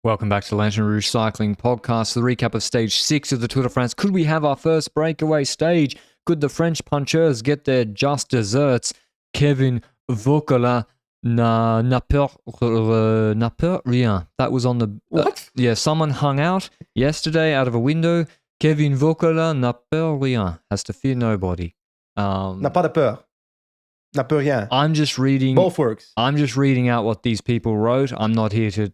Welcome back to the Lanterne Rouge Cycling Podcast, the recap of Stage 6 of the Tour de France. Could we have our first breakaway stage? Could the French puncheurs get their just desserts? Kevin Vauquelin n'a peur rien. That was on the... What? Yeah, someone hung out yesterday out of a window. Kevin Vauquelin n'a peur rien. Has to fear nobody. N'a pas de peur. N'a peur rien. I'm just reading... Both works. I'm just reading out what these people wrote. I'm not here to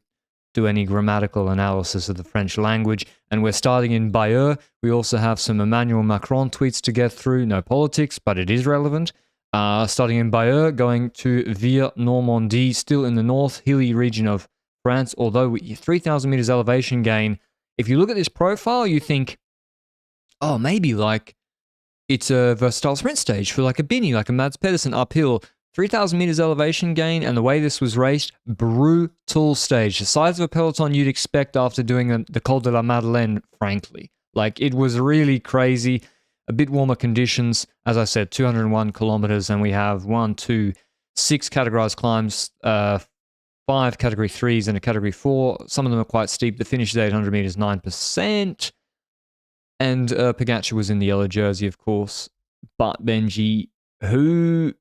do any grammatical analysis of the French language. And we're starting in Bayeux. We also have some Emmanuel Macron tweets to get through. No politics, but it is relevant. Starting in Bayeux, going to Vire-Normandie, still in the north, hilly region of France. Although 3,000 meters elevation gain. If you look at this profile, you think, oh, maybe like it's a versatile sprint stage for like a Bini, like a Mads Pedersen uphill. 3,000 meters elevation gain, and the way this was raced, brutal stage. The size of a peloton you'd expect after doing the Col de la Madeleine, frankly. Like, it was really crazy. A bit warmer conditions. As I said, 201 kilometers, and we have 6 categorized climbs, 5 category 3s and a category 4. Some of them are quite steep. The finish is 800 meters, 9%. And Pogacar was in the yellow jersey, of course. But Benji, who's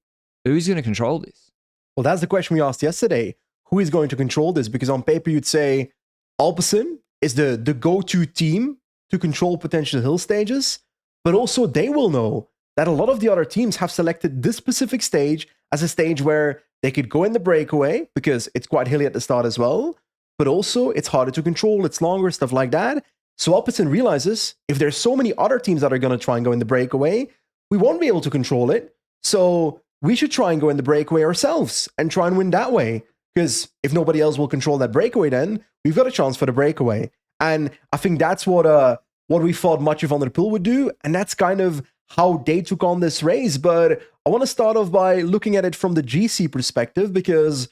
going to control this? Well, that's the question we asked yesterday. Who is going to control this? Because on paper, you'd say Alpecin is the go-to team to control potential hill stages. But also, they will know that a lot of the other teams have selected this specific stage as a stage where they could go in the breakaway, because it's quite hilly at the start as well. But also, it's harder to control, it's longer, stuff like that. So Alpecin realizes, if there's so many other teams that are going to try and go in the breakaway, we won't be able to control it. So we should try and go in the breakaway ourselves and try and win that way. Because if nobody else will control that breakaway, then we've got a chance for the breakaway. And I think that's what we thought Mathieu van der Poel would do. And that's kind of how they took on this race. But I want to start off by looking at it from the GC perspective, because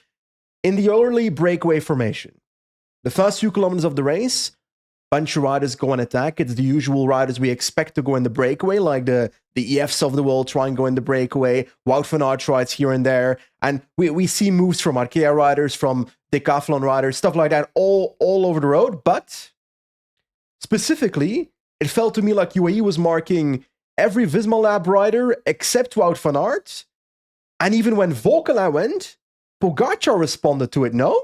in the early breakaway formation, the first few kilometers of the race, bunch of riders go on attack. It's the usual riders we expect to go in the breakaway, like the EFs of the world try and go in the breakaway. Wout van Aert rides here and there. And we see moves from Arkea riders, from Decathlon riders, stuff like that, all over the road. But specifically, it felt to me like UAE was marking every Visma Lab rider except Wout van Aert. And even when Vauquelin went, Pogacar responded to it, no?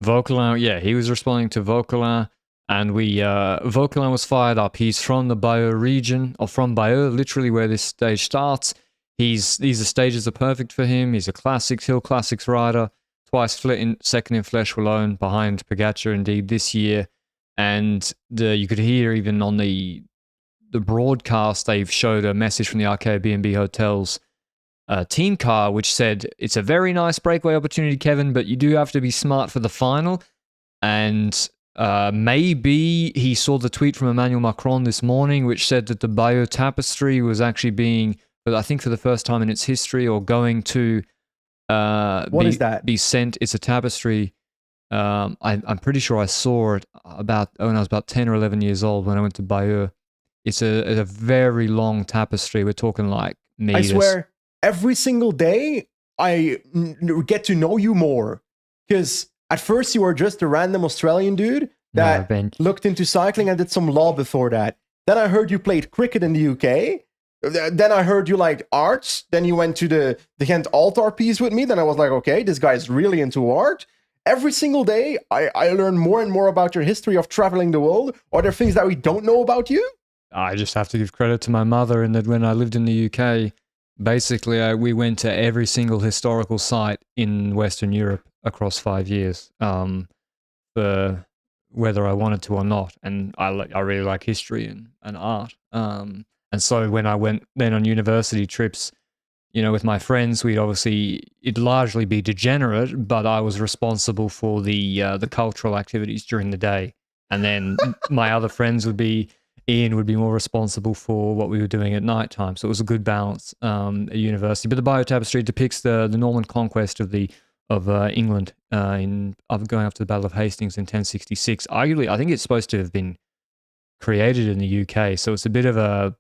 Vauquelin, yeah, he was responding to Vauquelin. And Vauquelin was fired up. He's from the Bayeux region, or from Bayeux, literally where this stage starts. These stages are perfect for him. He's a classics, hill classics rider. Twice second in Flèche Wallonne, behind Pogacar indeed this year. And you could hear even on the broadcast, they've showed a message from the Arkea B&B Hotels team car, which said, it's a very nice breakaway opportunity, Kevin, but you do have to be smart for the final. And maybe he saw the tweet from Emmanuel Macron this morning, which said that the Bayeux Tapestry was actually being, I think for the first time in its history, or going to is that? Be sent. It's a tapestry. I'm pretty sure I saw it when I was about 10 or 11 years old when I went to Bayeux. It's a very long tapestry. We're talking like meters. I swear, every single day, I get to know you more. Because at first, you were just a random Australian dude that looked into cycling and did some law before that. Then I heard you played cricket in the UK. Then I heard you liked arts. Then you went to the Ghent altar piece with me. Then I was like, okay, this guy's really into art. Every single day, I learn more and more about your history of traveling the world. Are there things that we don't know about you? I just have to give credit to my mother, in that when I lived in the UK, basically we went to every single historical site in Western Europe across 5 years, for whether I wanted to or not. And I really like history and art. And so when I went then on university trips, with my friends, it'd largely be degenerate, but I was responsible for the cultural activities during the day. And then my other friends Ian would be more responsible for what we were doing at nighttime. So it was a good balance at university. But the Bayeux Tapestry depicts the Norman conquest of England going after the Battle of Hastings in 1066. Arguably, I think it's supposed to have been created in the UK. So it's a bit of a...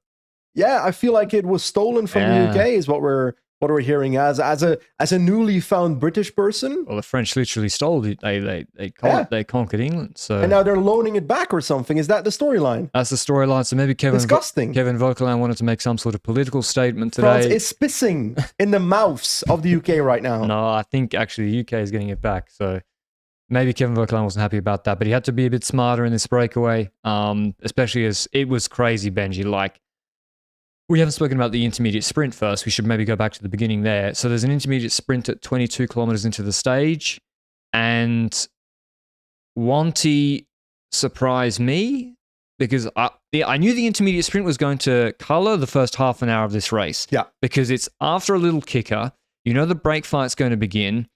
Yeah, I feel like it was stolen from the UK is what we're what we're hearing as a newly found British person, Well, the French literally stole it. They conquered England. So and now they're loaning it back or something. Is that the storyline? that's the storyline. So maybe Disgusting. Kevin Vauquelin wanted to make some sort of political statement today. France is pissing in the mouths of the UK right now. No, I think actually the UK is getting it back. So maybe Kevin Vauquelin wasn't happy about that, but he had to be a bit smarter in this breakaway, especially as it was crazy, Benji. Like, we haven't spoken about the intermediate sprint first. We should maybe go back to the beginning there. So there's an intermediate sprint at 22 kilometers into the stage, and Wanty surprised me because I knew the intermediate sprint was going to color the first half an hour of this race. Yeah. Because it's after a little kicker. You know the break fight's going to begin,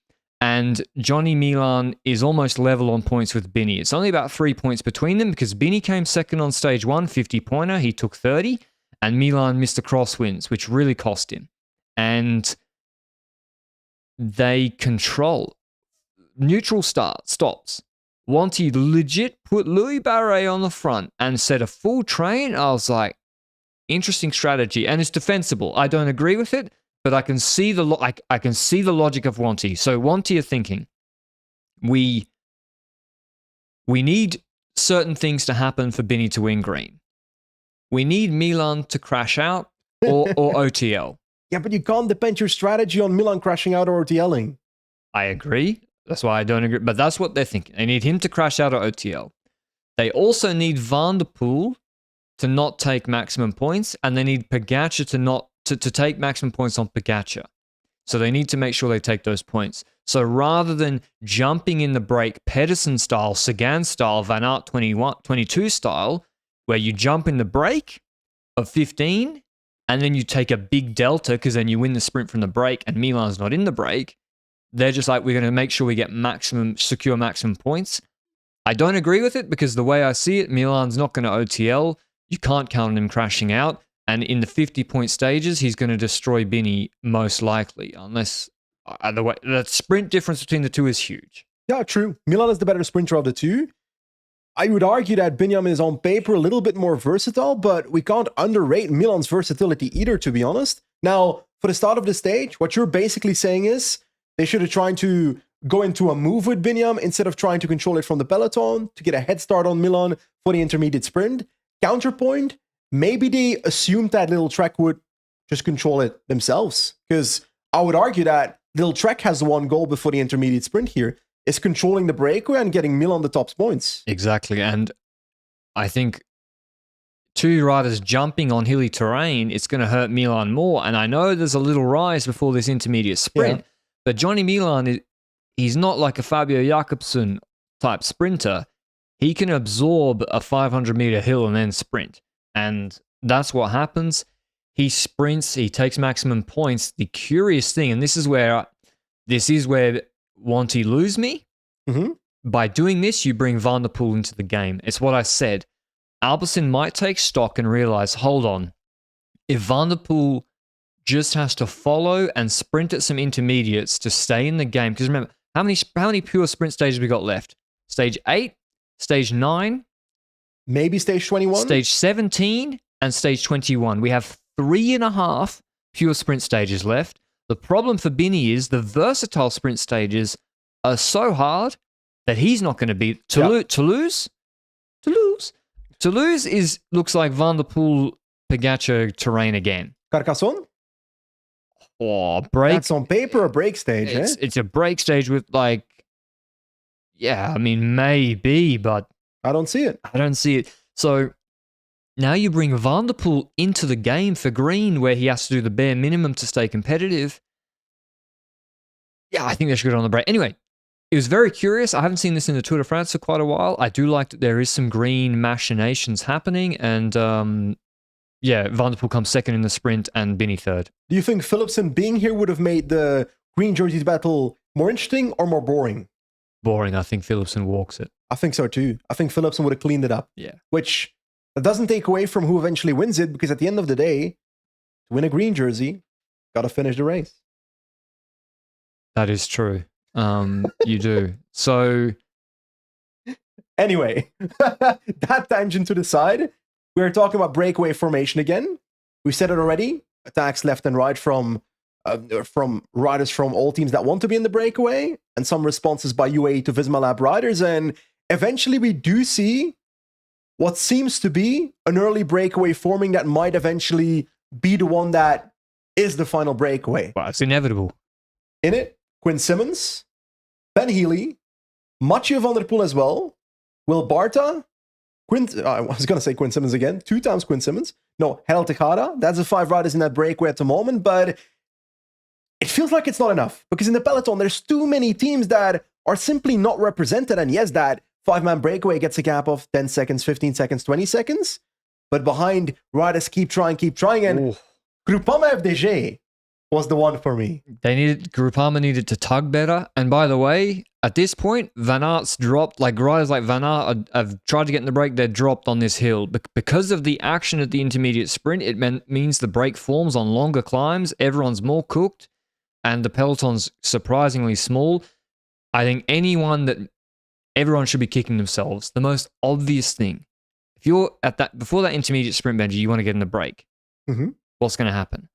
and Johnny Milan is almost level on points with Binny. It's only about 3 points between them because Binny came second on stage 1, 50-pointer. He took 30. And Milan missed the crosswinds, which really cost him. And they control. Neutral stops. Wanty legit put Louis Barret on the front and set a full train. I was like, interesting strategy. And it's defensible. I don't agree with it, but I can see the I can see the logic of Wanty. So Wanty are thinking, we need certain things to happen for Binny to win green. We need Milan to crash out or OTL. Yeah, but you can't depend your strategy on Milan crashing out or OTLing. I agree. That's why I don't agree. But that's what they're thinking. They need him to crash out or OTL. They also need Van der Poel to not take maximum points, and they need Pogacar to take maximum points on Pogacar. So they need to make sure they take those points. So rather than jumping in the break Pedersen style, Sagan style, Van Aert 22 style, where you jump in the break of 15 and then you take a big delta because then you win the sprint from the break and Milan's not in the break. They're just like, we're going to make sure we get secure maximum points. I don't agree with it because the way I see it, Milan's not going to OTL. You can't count on him crashing out. And in the 50-point stages, he's going to destroy Binny most likely, unless the sprint difference between the two is huge. Yeah, true. Milan is the better sprinter of the two. I would argue that Binyamin is on paper a little bit more versatile, but we can't underrate Milan's versatility either, to be honest. Now, for the start of the stage, what you're basically saying is they should have tried to go into a move with Binyamin instead of trying to control it from the peloton to get a head start on Milan for the intermediate sprint. Counterpoint, maybe they assumed that Little Trek would just control it themselves, because I would argue that Little Trek has one goal before the intermediate sprint here. Is controlling the breakaway and getting Milan the top points. Exactly. And I think two riders jumping on hilly terrain, it's going to hurt Milan more. And I know there's a little rise before this intermediate sprint, but Johnny Milan, he's not like a Fabio Jakobsen type sprinter. He can absorb a 500-meter hill and then sprint. And that's what happens. He sprints, he takes maximum points. The curious thing, and this is where Wanty lose me. Mm-hmm. By doing this, you bring Van der Poel into the game. It's what I said. Alpecin might take stock and realize, hold on, if Van der Poel just has to follow and sprint at some intermediates to stay in the game, because remember, how many pure sprint stages we got left? Stage 8, stage 9, maybe stage 21, stage 17, and stage 21. We have 3.5 pure sprint stages left. The problem for Binny is the versatile sprint stages are so hard that he's not going to beat Toulouse. Toulouse looks like Van der Poel Pogacar terrain again. Carcassonne? Oh, break. That's on paper a break stage, It's a break stage with maybe, but I don't see it. So now you bring Van der Poel into the game for green where he has to do the bare minimum to stay competitive. Yeah, I think they should go on the break. Anyway, it was very curious. I haven't seen this in the Tour de France for quite a while. I do like that there is some green machinations happening. And Van der Poel comes second in the sprint and Binny third. Do you think Philipsen being here would have made the green jerseys battle more interesting or more boring? Boring. I think Philipsen walks it. I think so too. I think Philipsen would have cleaned it up. Yeah. Which that doesn't take away from who eventually wins it, because at the end of the day, to win a green jersey, got to finish the race. That is true. You do. So anyway, that tangent to the side, we're talking about breakaway formation again. We said it already. Attacks left and right from from riders from all teams that want to be in the breakaway, and some responses by UAE to Visma Lab riders. And eventually we do see what seems to be an early breakaway forming that might eventually be the one that is the final breakaway. Well, it's inevitable. In it, Quinn Simmons, Ben Healy, Mathieu van der Poel as well, Will Barta, I was going to say Quinn Simmons again, 2 times Quinn Simmons. No, Herald Tejada. That's the 5 riders in that breakaway at the moment, but it feels like it's not enough because in the peloton, there's too many teams that are simply not represented. And yes, that 5-man breakaway gets a gap of 10 seconds, 15 seconds, 20 seconds. But behind, riders keep trying. And Groupama FDG was the one for me. Groupama needed to tug better. And by the way, at this point, Van Aert's dropped. Like riders like Van Aert have tried to get in the break. They're dropped on this hill. Because of the action at the intermediate sprint, it means the break forms on longer climbs. Everyone's more cooked. And the peloton's surprisingly small. I think everyone should be kicking themselves. The most obvious thing, if you're at before that intermediate sprint, Benji, you want to get in the break. Mm-hmm. What's going to happen?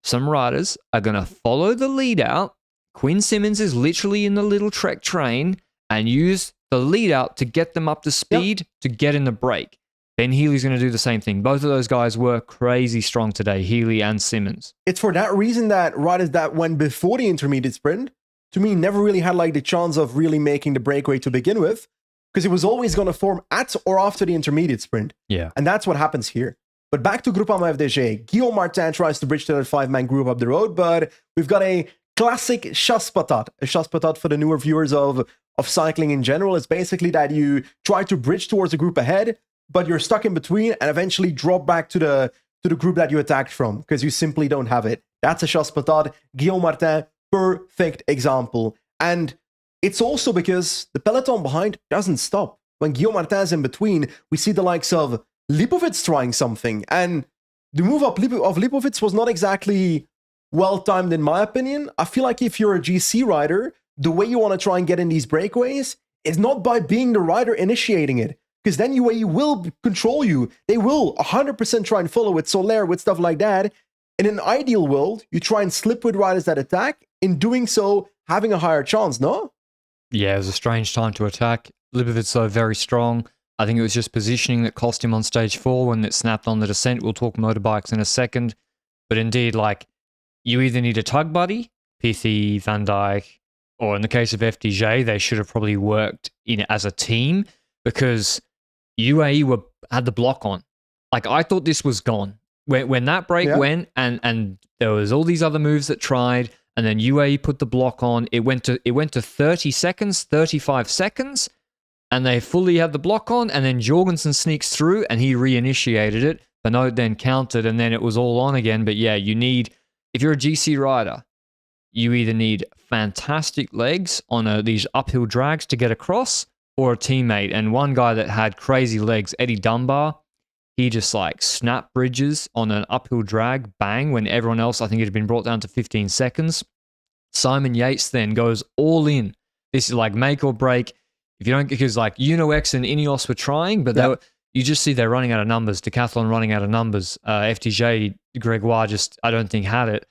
Some riders are going to follow the lead out. Quinn Simmons is literally in the little Trek train and use the lead out to get them up to speed to get in the break. Ben Healy's going to do the same thing. Both of those guys were crazy strong today, Healy and Simmons. It's for that reason that riders that went before the intermediate sprint, to me, never really had like the chance of really making the breakaway to begin with, because it was always going to form at or after the intermediate sprint. Yeah. And that's what happens here. But back to Groupama FDG. Guillaume Martin tries to bridge to that 5-man group up the road, but we've got a classic chasse patate. A chasse patate for the newer viewers of cycling in general. It's basically that you try to bridge towards the group ahead, but you're stuck in between and eventually drop back to the group that you attacked from because you simply don't have it. That's a chasse patate. Guillaume Martin, perfect example. And it's also because the peloton behind doesn't stop. When Guillaume Martin's in between, we see the likes of Lipovic trying something. And the move of Lipovic was not exactly well-timed in my opinion. I feel like if you're a GC rider, the way you want to try and get in these breakaways is not by being the rider initiating it. Because then UAE will control you. They will 100% try and follow with Soler, with stuff like that. In an ideal world, you try and slip with riders that attack. In doing so, having a higher chance, no? Yeah, it was a strange time to attack. Lipovic, though, very strong. I think it was just positioning that cost him on stage 4 when it snapped on the descent. We'll talk motorbikes in a second. But indeed, like, you either need a tug buddy, Pithy, Van Dijk, or in the case of FDJ, they should have probably worked in as a team because UAE had the block on. Like, I thought this was gone. When that break went and there was all these other moves that tried, and then UAE put the block on, it went to 30 seconds, 35 seconds, and they fully had the block on, and then Jorgensen sneaks through and he reinitiated it. Benoit then countered, and then it was all on again. But yeah, if you're a GC rider, you either need fantastic legs on these uphill drags to get across, or a teammate. And one guy that had crazy legs, Eddie Dunbar, he just like snap bridges on an uphill drag, bang, when everyone else, I think it had been brought down to 15 seconds. Simon Yates then goes all in. This is like make or break. If you don't, because like UnoX and Ineos were trying, but you just see they're running out of numbers. Decathlon running out of numbers. FTJ, Gregoire just, I don't think, had it.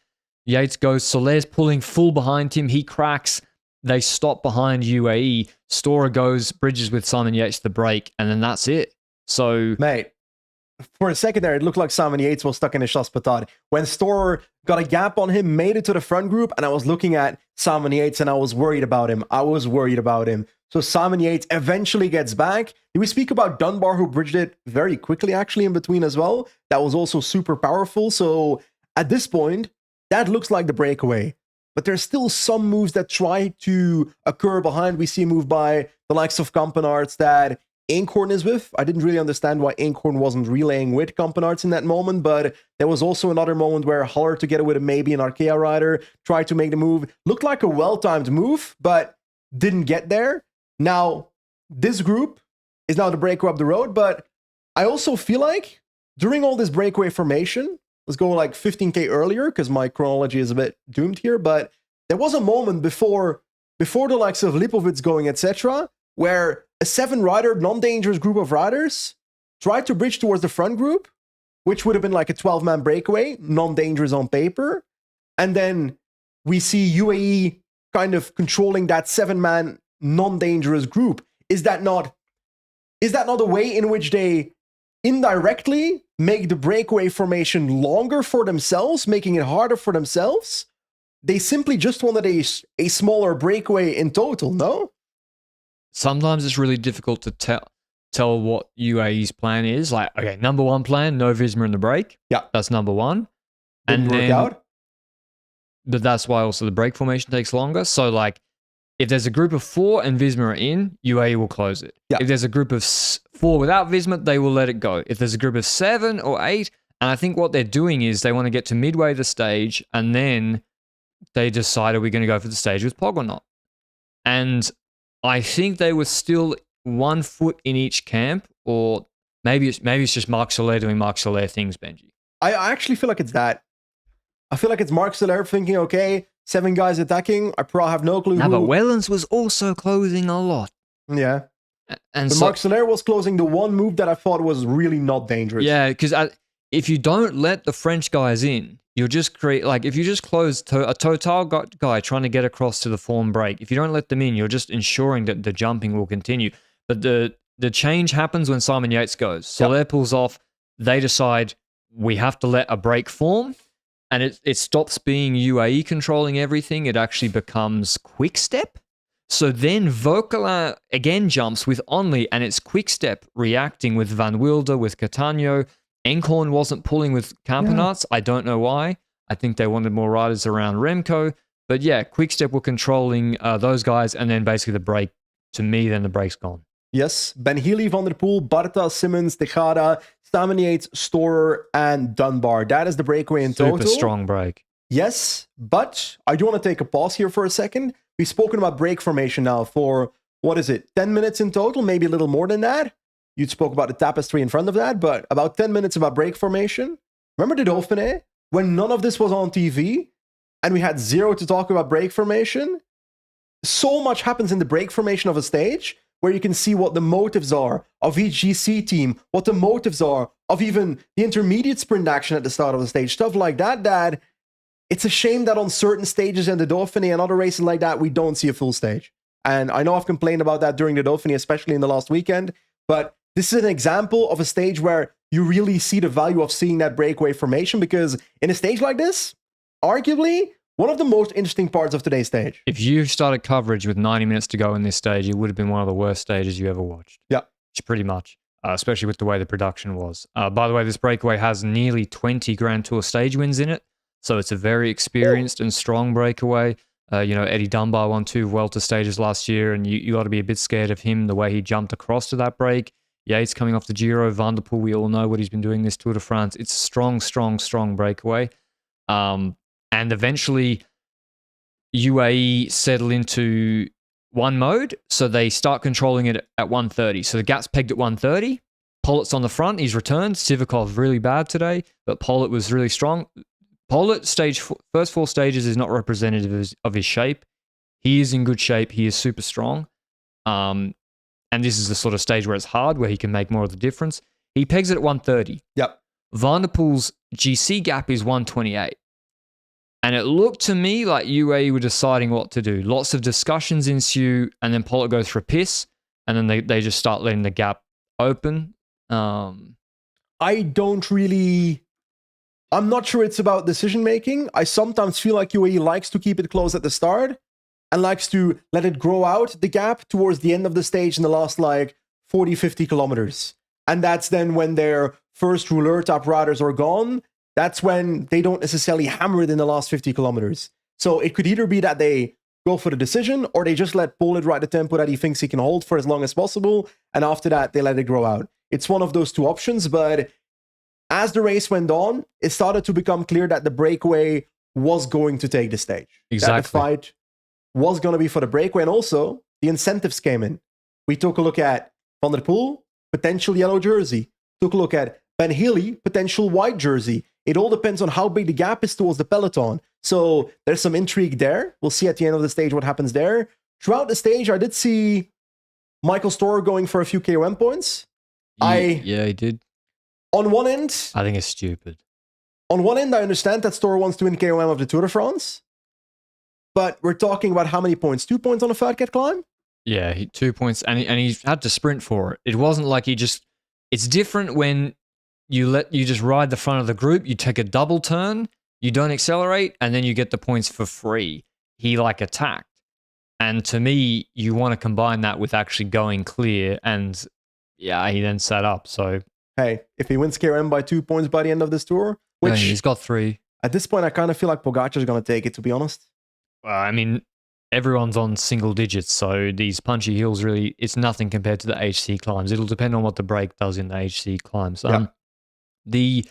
Yates goes, Soler's pulling full behind him. He cracks. They stop behind UAE. Storer goes, bridges with Simon Yates the break, and then that's it. So, mate, for a second there, it looked like Simon Yates was stuck in a chasse patate. When Storer got a gap on him, made it to the front group, and I was looking at Simon Yates and I was worried about him. So Simon Yates eventually gets back. Did we speak about Dunbar, who bridged it very quickly actually in between as well? That was also super powerful. So at this point, that looks like the breakaway. But there's still some moves that try to occur behind. We see a move by the likes of Kampenaerts that Inkhorn is with. I didn't really understand why Inkhorn wasn't relaying with Kampenaerts in that moment, but there was also another moment where Haller, together with maybe an Arkea rider, tried to make the move. Looked like a well-timed move, but didn't get there. Now, this group is now the breakaway up the road, but I also feel like during all this breakaway formation, let's go like 15K earlier, because my chronology is a bit doomed here, but there was a moment before the likes of Lipovic going, etc., where a 7-rider, non-dangerous group of riders tried to bridge towards the front group, which would have been like a 12-man breakaway, non-dangerous on paper. And then we see UAE kind of controlling that 7-man non-dangerous group. Is that not a way in which they indirectly make the breakaway formation longer for themselves, making it harder for themselves? They simply just wanted a smaller breakaway in total, no? Sometimes it's really difficult to tell what UAE's plan is. Like, okay, number one plan, no Visma in the break. Yeah. That's number one. Didn't work out. But that's why also the break formation takes longer. So, like, if there's a group of 4 and Visma are in, UAE will close it. Yeah. If there's a group of 4 without Visma, they will let it go. If there's a group of 7 or 8, and I think what they're doing is they want to get to midway the stage, and then they decide, are we going to go for the stage with Pog or not? And I think they were still 1 foot in each camp, or maybe it's just Marc Soler doing Marc Soler things, Benji. I actually feel like it's that. I feel like it's Marc Soler thinking, okay, 7 guys attacking. I probably have no clue No, who. but Wellens was also closing a lot. Yeah. And But so, Marc Soler was closing the one move that I thought was really not dangerous. yeah, because if you don't let the French guys in, you'll just create, like, if you just close a Total guy trying to get across to the form break, if you don't let them in, you're just ensuring that the jumping will continue. But the change happens when Simon Yates goes. Soler pulls off. They decide we have to let a break form, and it stops being UAE controlling everything. It actually becomes Quick Step. So then Vokala again jumps with Only, and it's Quick Step reacting with Van Wilder, with Catano. Enkhorn wasn't pulling with Campenarts. I don't know why. I think they wanted more riders around Remco. But yeah, Quick Step were controlling those guys, and then basically the break, to me, then the break's gone. Yes, Ben Healy, Van der Poel, Barta, Simmons, Tejada, Simon Yates, Storer, and Dunbar. That is the breakaway in total. Super strong break. Yes, but I do want to take a pause here for a second. We've spoken about break formation now for, 10 minutes in total, maybe a little more than that. You spoke about the tapestry in front of that, but about 10 minutes about break formation. Remember the Dauphiné? When none of this was on TV and we had zero to talk about break formation? So much happens in the break formation of a stage where you can see what the motives are of each GC team, what the motives are of even the intermediate sprint action at the start of the stage, stuff like that, that it's a shame that on certain stages in the Dauphiné and other races like that, we don't see a full stage. And I know I've complained about that during the Dauphiné, especially in the last weekend, but this is an example of a stage where you really see the value of seeing that breakaway formation, because in a stage like this, arguably, one of the most interesting parts of today's stage. If you started coverage with 90 minutes to go in this stage, it would have been one of the worst stages you ever watched. Yeah. Pretty much, especially with the way the production was. By the way, this breakaway has nearly 20 Grand Tour stage wins in it, so it's a very experienced and strong breakaway. Eddie Dunbar won 2 Vuelta stages last year, and you got to be a bit scared of him, the way he jumped across to that break. Yates coming off the Giro, Van der Poel, we all know what he's been doing this Tour de France. It's a strong, strong, strong breakaway. And eventually, UAE settle into one mode, so they start controlling it at 130. So the gap's pegged at 130. Pollitt's on the front. He's returned. Sivakov really bad today, but Pollitt was really strong. Pollitt, first 4 stages is not representative of his shape. He is in good shape. He is super strong. And this is the sort of stage where it's hard, where he can make more of the difference. He pegs it at 130. Yep. Van der Poel's GC gap is 128. And it looked to me like UAE were deciding what to do. Lots of discussions ensue, and then Pollitt goes for a piss, and then they just start letting the gap open. I don't really... I'm not sure it's about decision-making. I sometimes feel like UAE likes to keep it close at the start and likes to let it grow out, the gap, towards the end of the stage in the last, 40, 50 kilometers. And that's then when their first rouleur top riders are gone. That's when they don't necessarily hammer it in the last 50 kilometers. So it could either be that they go for the decision, or they just let Pollitt ride the tempo that he thinks he can hold for as long as possible, and after that, they let it grow out. It's one of those two options, but as the race went on, it started to become clear that the breakaway was going to take the stage. Exactly. That the fight was going to be for the breakaway, and also the incentives came in. We took a look at Van der Poel, potential yellow jersey. Took a look at Ben Healy, potential white jersey. It all depends on how big the gap is towards the peloton. So there's some intrigue there. We'll see at the end of the stage what happens there. Throughout the stage, I did see Michael Storer going for a few KOM points. Yeah, he did. On one end, I think it's stupid. On one end, I understand that Storer wants to win KOM of the Tour de France. But we're talking about how many points? 2 points on a third cat climb? Yeah, 2 points, and he had to sprint for it. It wasn't like it's different when you just ride the front of the group, you take a double turn, you don't accelerate, and then you get the points for free. He attacked. And to me, you want to combine that with actually going clear, and yeah, he then sat up. So hey, if he wins KRM by 2 points by the end of this tour, which he's got 3. At this point, I kind of feel like Pogacar's going to take it, to be honest. I mean, everyone's on single digits, so these punchy hills really, it's nothing compared to the HC climbs. It'll depend on what the brake does in the HC climbs. The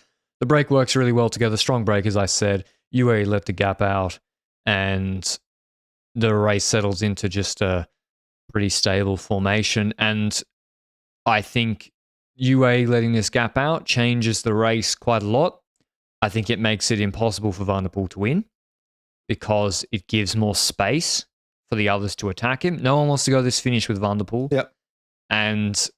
brake works really well together. Strong brake, as I said. UAE let the gap out, and the race settles into just a pretty stable formation. And I think UAE letting this gap out changes the race quite a lot. I think it makes it impossible for Van der Poel to win because it gives more space for the others to attack him. No one wants to go this finish with Van der Poel. Yep. And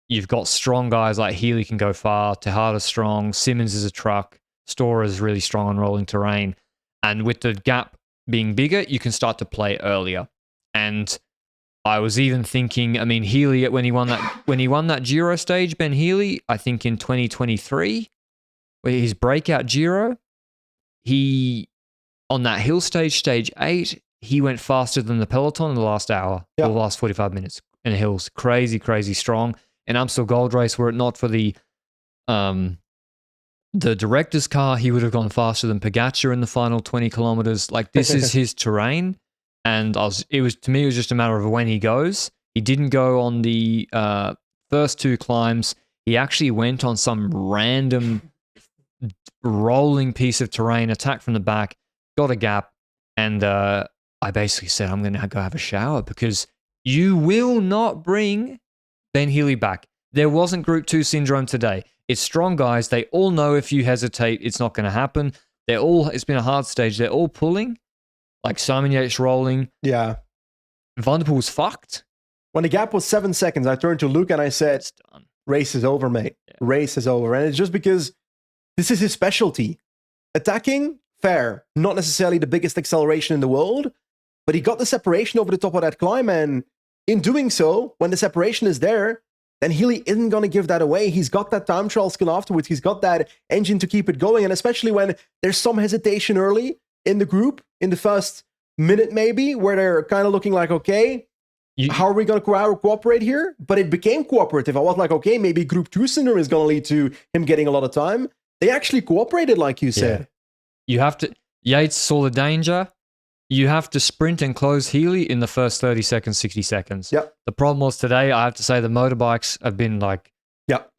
you've got strong guys like Healy can go far, Tejada's strong, Simmons is a truck, Storer is really strong on rolling terrain. And with the gap being bigger, you can start to play earlier. And I was even thinking, I mean, Healy, when he won that Giro stage, Ben Healy, I think in 2023, his breakout Giro, on that hill stage, stage 8, he went faster than the peloton in the last hour, or the last 45 minutes in the hills. Crazy, crazy strong. In Amstel Gold Race, were it not for the director's car, he would have gone faster than Pogacar in the final 20 kilometers. Like, this is his terrain. And to me, it was just a matter of when he goes. He didn't go on the first 2 climbs. He actually went on some random rolling piece of terrain, attacked from the back, got a gap, and I basically said, I'm going to go have a shower because you will not bring Ben Healy back. There wasn't Group 2 syndrome today. It's strong guys. They all know if you hesitate, it's not going to happen. It's been a hard stage. They're all pulling. Like Simon Yates rolling. Yeah. Van der Poel was fucked. When the gap was 7 seconds, I turned to Luke and I said, It's done. Race is over, mate. Yeah. Race is over. And it's just because this is his specialty. Attacking, fair. Not necessarily the biggest acceleration in the world, but he got the separation over the top of that climb. And in doing so, when the separation is there, then Healy isn't going to give that away. He's got that time trial skill afterwards. He's got that engine to keep it going. And especially when there's some hesitation early in the group, in the first minute maybe, where they're kind of looking like, okay, how are we going to cooperate here? But it became cooperative. I was like, okay, maybe Group 2 syndrome is going to lead to him getting a lot of time. They actually cooperated, like you said. You have to, Yates saw the danger. You have to sprint and close Healy in the first 30 seconds, 60 seconds. Yep. The problem was today, I have to say, the motorbikes have been like,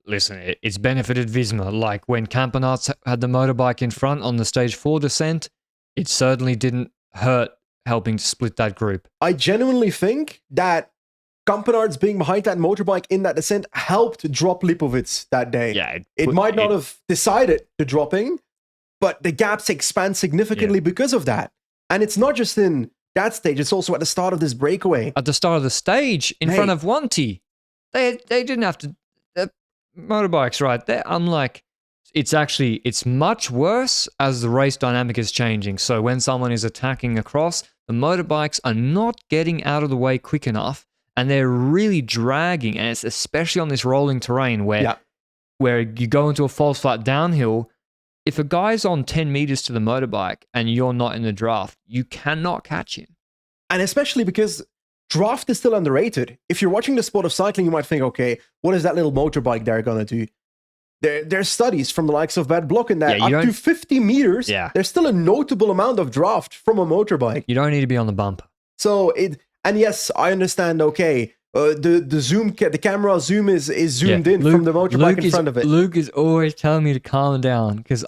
listen, it's benefited Visma. Like when Campenaerts had the motorbike in front on the stage 4 descent, it certainly didn't hurt helping to split that group. I genuinely think that Campenaerts being behind that motorbike in that descent helped drop Lipovic that day. Yeah, it might not have decided the dropping, but the gaps expand significantly because of that. And it's not just in that stage, it's also at the start of this breakaway. At the start of the stage, in front of Wanty. They didn't have to... The motorbikes right there. I'm like... It's much worse as the race dynamic is changing. So when someone is attacking across, the motorbikes are not getting out of the way quick enough, and they're really dragging. And it's especially on this rolling terrain where you go into a false flat downhill. If a guy's on 10 meters to the motorbike and you're not in the draft, you cannot catch him. And especially because draft is still underrated. If you're watching the sport of cycling, you might think, okay, what is that little motorbike they're going to do? There's studies from the likes of Bad Block in that up to 50 meters, there's still a notable amount of draft from a motorbike. You don't need to be on the bumper. So and yes, I understand, okay, the camera zoom is zoomed in from the motorbike in front of it. Luke is always telling me to calm down because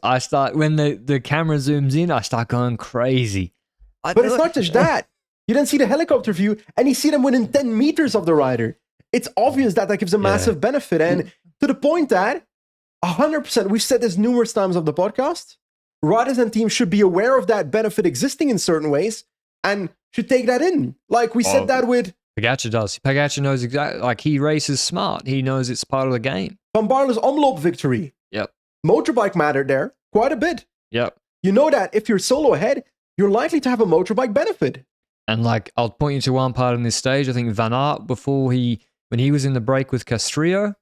when the camera zooms in, I start going crazy. But it's not just that. You then see the helicopter view and you see them within 10 meters of the rider. It's obvious that gives a massive benefit. And to the point that 100%, we've said this numerous times of the podcast, riders and teams should be aware of that benefit existing in certain ways and should take that in. Like we said that with... Pogacar does. Pogacar knows exactly, like he races smart. He knows it's part of the game. Van Baarle's omloop victory. Yep. Motorbike mattered there quite a bit. Yep. You know that if you're solo ahead, you're likely to have a motorbike benefit. And like, I'll point you to one part in this stage. I think Van Aert, when he was in the break with Castrillo,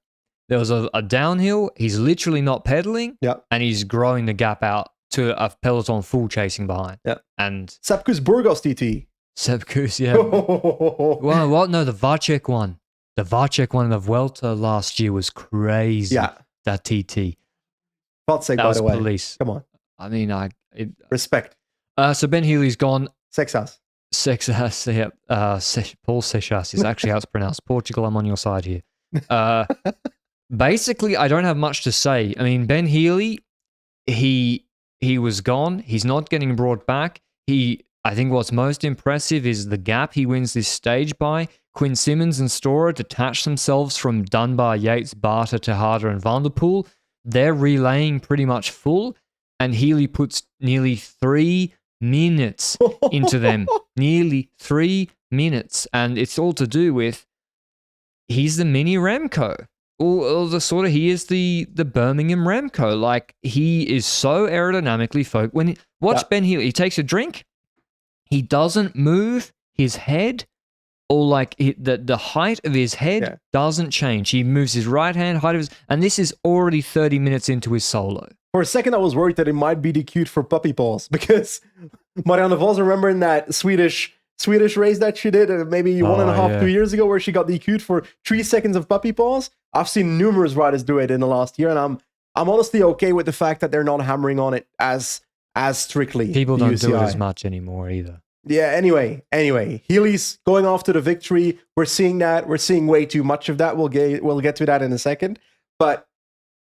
there was a downhill. He's literally not pedaling, Yeah. and he's growing the gap out to a peloton full chasing behind. Yeah. And Sepkus Burgos TT. Sepkus, yeah. Well, what? No, the Vacek one. The Vacek one in the Vuelta last year was crazy. Yeah. That TT. Vacek, That by was the way. police. Come on. I mean, Respect. so Ben Healy's gone. Sexas. Paul Seixas is actually how it's pronounced. Portugal, I'm on your side here. Basically, I don't have much to say. I mean, Ben Healy, he was gone. He's not getting brought back. I think what's most impressive is the gap he wins this stage by. Quinn Simmons and Storer detach themselves from Dunbar, Yates, Barter, Tejada, and Van der Poel. They're relaying pretty much full, and Healy puts nearly 3 minutes into them. Nearly 3 minutes. And it's all to do with he's the mini Remco. Or he is the Birmingham Remco. Like, he is so aerodynamically focused. Watch Ben Healy, he takes a drink, he doesn't move his head, or like the height of his head doesn't change. He moves his right hand, and this is already 30 minutes into his solo. For a second, I was worried that it might be DQ'd for puppy paws, because Marianne Vos, remembering that Swedish race that she did maybe 1.5, 2 years ago, where she got DQ'd for 3 seconds of puppy paws. I've seen numerous riders do it in the last year, and I'm honestly okay with the fact that they're not hammering on it as strictly. People don't do it as much anymore either. Yeah, anyway, Healy's going off to the victory. We're seeing that. We're seeing way too much of that. We'll get to that in a second. But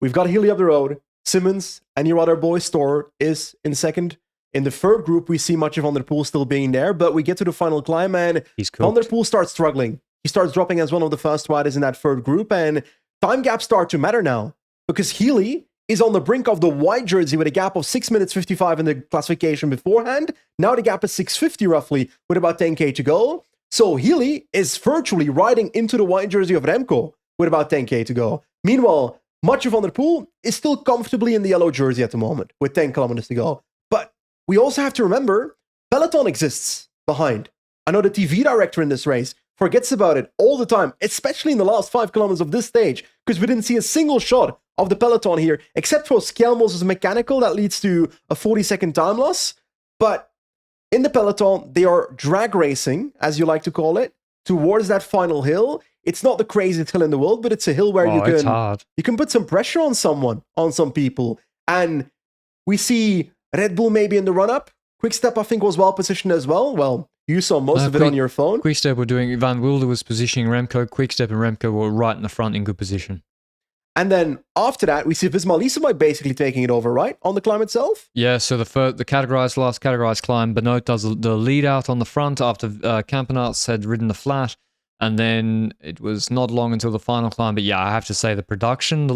we've got Healy up the road. Simmons and your other boy Storer is in second. In the third group, we see much of Van der Poel still being there, but we get to the final climb, and Van der Poel starts struggling. He starts dropping as one of the first riders in that third group, and time gaps start to matter now, because Healy is on the brink of the white jersey with a gap of 6 minutes 55 in the classification beforehand. Now the gap is 6:50 roughly, with about 10k to go. So Healy is virtually riding into the white jersey of Remco with about 10k to go. Meanwhile, much of Van der Poel is still comfortably in the yellow jersey at the moment, with 10 kilometers to go. But we also have to remember, peloton exists behind. I know the TV director in this race forgets about it all the time, especially in the last 5 kilometers of this stage, because we didn't see a single shot of the peloton here, except for Skelmos' mechanical that leads to a 40-second time loss. But in the peloton, they are drag racing, as you like to call it, towards that final hill. It's not the craziest hill in the world, but it's a hill where you can put some pressure on some people. And we see Red Bull maybe in the run-up. Quickstep, I think, was well positioned as well. Well, you saw most of it on your phone. Quickstep were doing, Van Wilder was positioning Remco. Quickstep and Remco were right in the front in good position. And then after that, we see Visma Lease basically taking it over, right? On the climb itself? Yeah, so last categorized climb, Benoit does the lead out on the front after Campenaerts had ridden the flat. And then it was not long until the final climb. But yeah, I have to say the production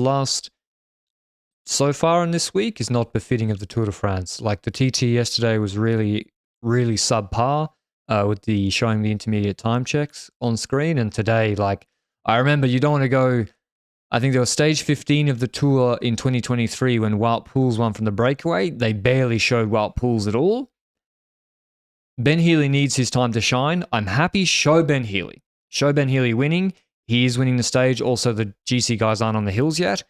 so far in this week is not befitting of the Tour de France. Like, the TT yesterday was really, really subpar with showing the intermediate time checks on screen. And today, like, I remember you don't want to go... I think there was stage 15 of the Tour in 2023 when Wout Poels won from the breakaway. They barely showed Wout Poels at all. Ben Healy needs his time to shine. I'm happy. Show Ben Healy. Show Ben Healy winning. He is winning the stage. Also, the GC guys aren't on the hills yet.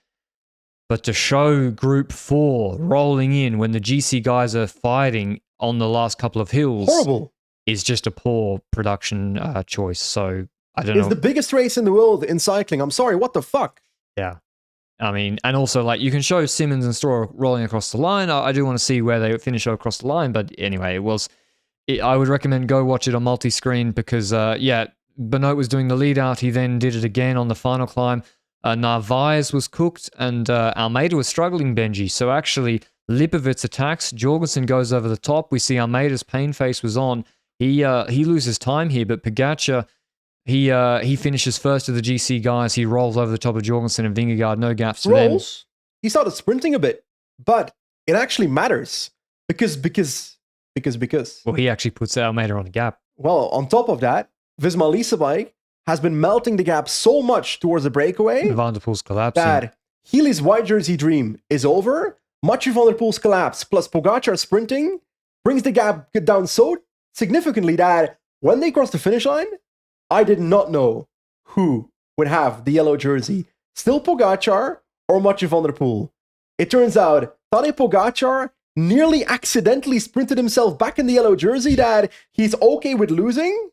But to show Group 4 rolling in when the GC guys are fighting on the last couple of hills is just a poor production choice. So, I don't know. It's the biggest race in the world in cycling. I'm sorry, what the fuck? Yeah. I mean, and also, like, you can show Simmons and Storer rolling across the line. I do want to see where they finish across the line. But anyway, I would recommend go watch it on multi-screen because, Benoit was doing the lead out. He then did it again on the final climb. Narvaez was cooked and Almeida was struggling, Benji. So actually, Lipovitz attacks. Jorgensen goes over the top. We see Almeida's pain face was on. He loses time here, but Pogacar, he finishes first of the GC guys. He rolls over the top of Jorgensen and Vingegaard. No gaps to them. He started sprinting a bit, but it actually matters because. Well, he actually puts Almeida on the gap. Well, on top of that, Visma Lease has been melting the gap so much towards the breakaway Van der Poel's collapsing. That Healy's white jersey dream is over. Much of Van der Poel's collapse plus Pogacar sprinting brings the gap down so significantly that when they crossed the finish line, I did not know who would have the yellow jersey. Still Pogacar or Mathieu van der Poel. It turns out Tadej Pogacar nearly accidentally sprinted himself back in the yellow jersey that he's okay with losing.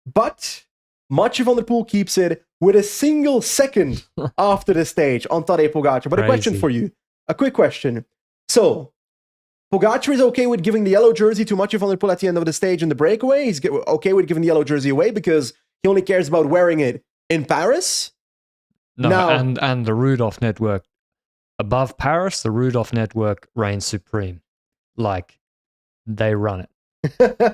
But Mathieu van der Poel keeps it with a single second after the stage on Tadej Pogacar. But a question for you. A quick question. So, Pogacar is okay with giving the yellow jersey to Mathieu van der Poel at the end of the stage in the breakaway. He's okay with giving the yellow jersey away because he only cares about wearing it in Paris. No, Now, and the Rudolph network. Above Paris, the Rudolph network reigns supreme. Like, they run it.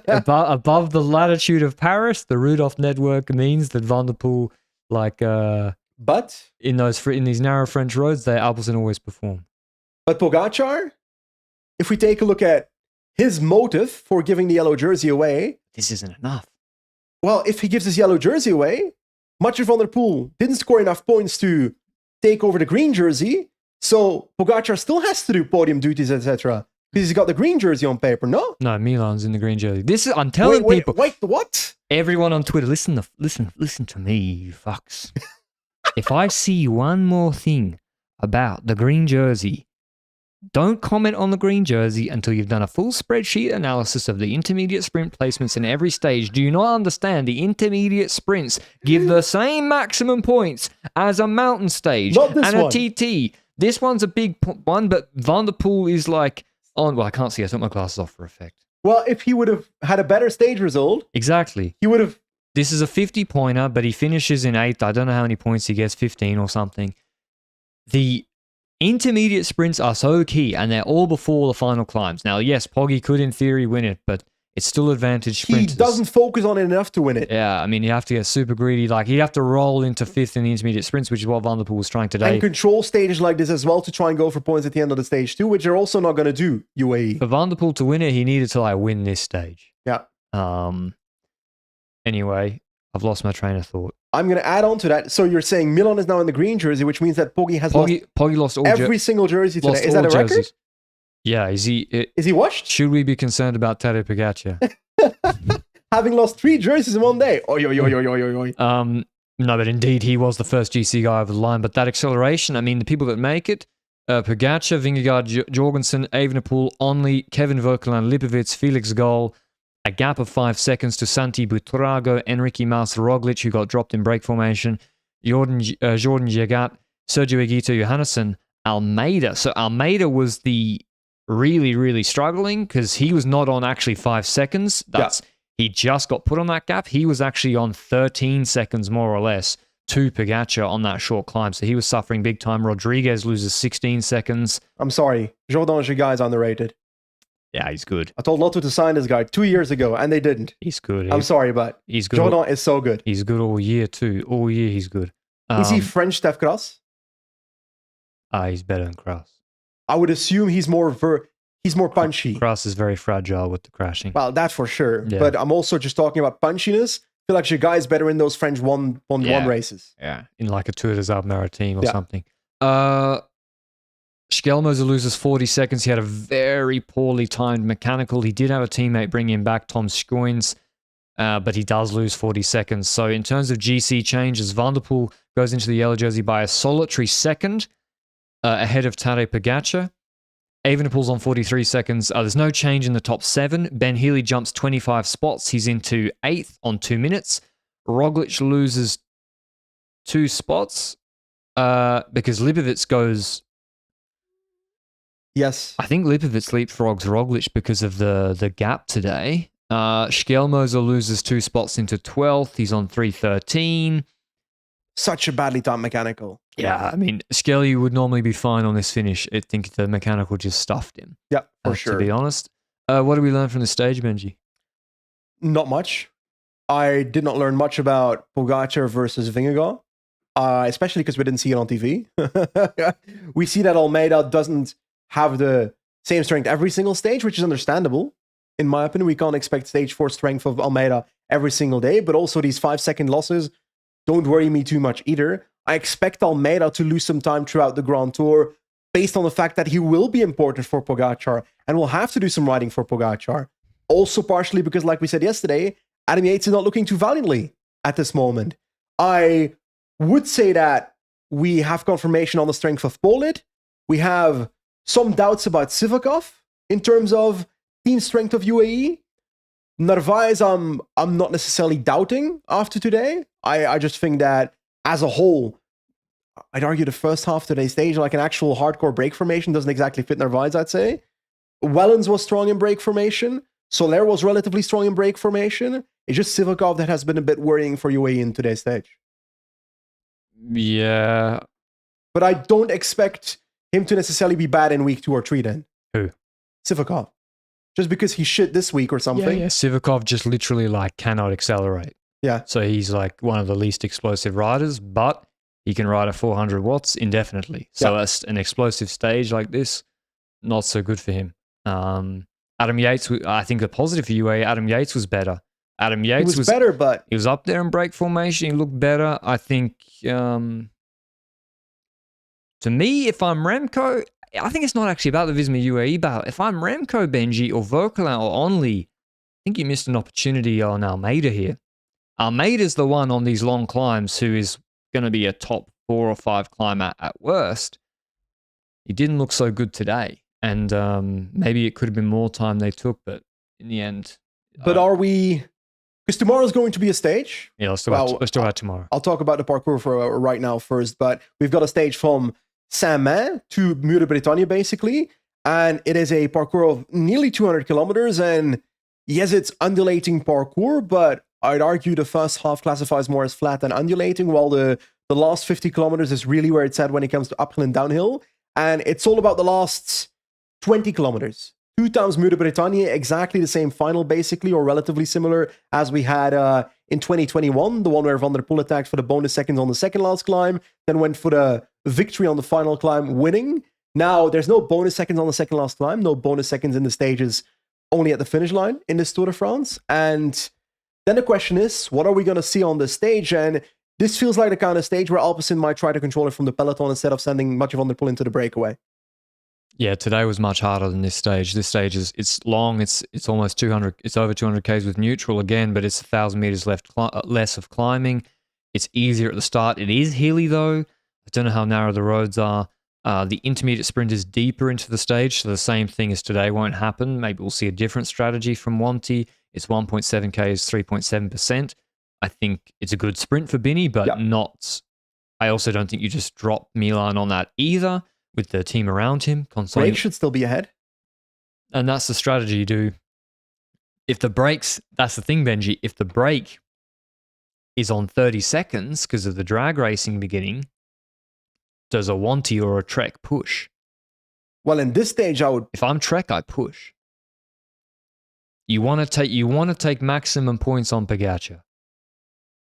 above the latitude of Paris, the Rudolph network means that Van der Poel, but in these narrow French roads, Alpecin always perform. But Pogacar, if we take a look at his motive for giving the yellow jersey away, this isn't enough. Well, if he gives his yellow jersey away, Mathieu van der Poel didn't score enough points to take over the green jersey, so Pogacar still has to do podium duties, etc. Because he's got the green jersey on paper, no? No, Milan's in the green jersey. I'm telling people. Wait, what? Everyone on Twitter, listen to me, you fucks. If I see one more thing about the green jersey, don't comment on the green jersey until you've done a full spreadsheet analysis of the intermediate sprint placements in every stage. Do you not understand the intermediate sprints give the same maximum points as a mountain stage and a TT? This one's a big one, but Van der Poel is like on. Well, I can't see. I took my glasses off for effect. Well, if he would have had a better stage result, exactly, he would have. This is a 50-pointer, but he finishes in 8th. I don't know how many points he gets, 15 or something. The intermediate sprints are so key, and they're all before the final climbs. Now, yes, Poggy could in theory win it, but it's still advantage sprinters. He doesn't focus on it enough to win it. Yeah, I mean, you have to get super greedy. Like, he'd have to roll into 5th in the intermediate sprints, which is what Van der Poel was trying today. And control stages like this as well to try and go for points at the end of the stage too, which they're also not going to do, UAE. For Van der Poel to win it, he needed to, win this stage. Yeah. Anyway, I've lost my train of thought. I'm going to add on to that. So you're saying Milan is now in the green jersey, which means that Poggy lost all every single jersey today. Is that a record? Jerseys. Yeah, is he washed? Should we be concerned about Tadej Pogacar? Having lost 3 jerseys in one day. No, but indeed, he was the first GC guy over the line. But that acceleration, I mean, the people that make it, Pogacar, Vingegaard, Jorgensen, Evenepoel, Onley, Kevin Vauquelin, Lipovic, Felix Gall, a gap of 5 seconds to Santi Buitrago, Enrique Mas Roglic, who got dropped in break formation, Jordan Jagat, Sergio Higuita, Johannesson, Almeida. So Almeida was the really, really struggling because he was not on actually 5 seconds. He just got put on that gap. He was actually on 13 seconds, more or less, to Pogacar on that short climb. So he was suffering big time. Rodriguez loses 16 seconds. I'm sorry. Jordan Jagat is underrated. Yeah, he's good. I told Lotto to sign this guy 2 years ago, and they didn't. He's good. I'm sorry, but he's good. Jordan is so good. He's good all year, too. All year, he's good. Is he French Steph Kras? He's better than Kras. I would assume he's more punchy. Kras is very fragile with the crashing. Well, that for sure. Yeah. But I'm also just talking about punchiness. I feel like Jagat is better in those French one races. Yeah, in like a Tour des Alpes Maritime or something. Schelmoser loses 40 seconds. He had a very poorly timed mechanical. He did have a teammate bring him back, Tom Schoens, but he does lose 40 seconds. So in terms of GC changes, Van der Poel goes into the yellow jersey by a solitary second ahead of Tadej Pogacar. Evenepoel's on 43 seconds. There's no change in the top 7. Ben Healy jumps 25 spots. He's into 8th on 2 minutes. Roglic loses 2 spots because Lipovic goes... Yes. I think Lipovic leapfrogs Roglic because of the gap today. Schelmoser loses 2 spots into 12th. He's on 3:13. Such a badly timed mechanical. Yeah, I mean, Skelly would normally be fine on this finish. I think the mechanical just stuffed him. Yeah, for sure. To be honest. What did we learn from the stage, Benji? Not much. I did not learn much about Pogacar versus Vingegaard, especially because we didn't see it on TV. We see that Almeida doesn't have the same strength every single stage, which is understandable. In my opinion, we can't expect stage 4 strength of Almeida every single day, but also these 5-second losses don't worry me too much either. I expect Almeida to lose some time throughout the Grand Tour based on the fact that he will be important for Pogacar and will have to do some riding for Pogacar. Also partially because, like we said yesterday, Adam Yates is not looking too valiantly at this moment. I would say that we have confirmation on the strength of Polit. We have some doubts about Sivakov in terms of team strength of UAE. Narvaez, I'm not necessarily doubting after today. I just think that as a whole, I'd argue the first half of today's stage, like an actual hardcore break formation, doesn't exactly fit Narvaez, I'd say. Wellens was strong in break formation. Soler was relatively strong in break formation. It's just Sivakov that has been a bit worrying for UAE in today's stage. Yeah. But I don't expect him to necessarily be bad in week 2 or 3 then. Who? Sivakov. Just because he's shit this week or something. Yeah. Sivakov just literally like cannot accelerate. Yeah. So he's like one of the least explosive riders, but he can ride at 400 watts indefinitely. So that's an explosive stage like this, not so good for him. Adam Yates, I think the positive for UAE, Adam Yates was better. Adam Yates was better, but he was up there in break formation. He looked better. I think, to me, if I'm Remco, I think it's not actually about the Visma UAE battle. If I'm Remco, Benji, or Vokalin, or Only, I think you missed an opportunity on Almeida here. Almeida's the one on these long climbs who is going to be a top 4 or 5 climber at worst. He didn't look so good today. And maybe it could have been more time they took, but in the end... But are we... Because tomorrow's going to be a stage. Yeah, let's talk about tomorrow. I'll talk about the parkour for right now first, but we've got a stage from Saint-Main to Mur de Bretagne, basically, and it is a parkour of nearly 200 kilometers, and yes, it's undulating parkour, but I'd argue the first half classifies more as flat than undulating, while the last 50 kilometers is really where it's at when it comes to uphill and downhill, and it's all about the last 20 kilometers. 2 times Mur de Bretagne, exactly the same final, basically, or relatively similar as we had in 2021, the one where Van der Poel attacked for the bonus seconds on the second last climb, then went for the victory on the final climb, winning. Now, there's no bonus seconds on the second last climb, no bonus seconds in the stages, only at the finish line in this Tour de France. And then the question is, what are we going to see on this stage? And this feels like the kind of stage where Alpecin might try to control it from the peloton instead of sending Mathieu van der Poel into the breakaway. Yeah, today was much harder than this stage. This stage it's long. It's almost 200. It's over 200 k's with neutral again, but it's 1,000 meters less of climbing. It's easier at the start. It is hilly though. I don't know how narrow the roads are. The intermediate sprint is deeper into the stage, so the same thing as today won't happen. Maybe we'll see a different strategy from Wanty. It's 1.7 k's, 3.7%. I think it's a good sprint for Binny, but not. I also don't think you just drop Milan on that either. With the team around him, Break should still be ahead. And that's the strategy you do. If the brakes, that's the thing, Benji, if the brake is on 30 seconds because of the drag racing beginning, does a Wanty or a Trek push? Well, in this stage, if I'm Trek, I push. You want to take maximum points on Pogacar.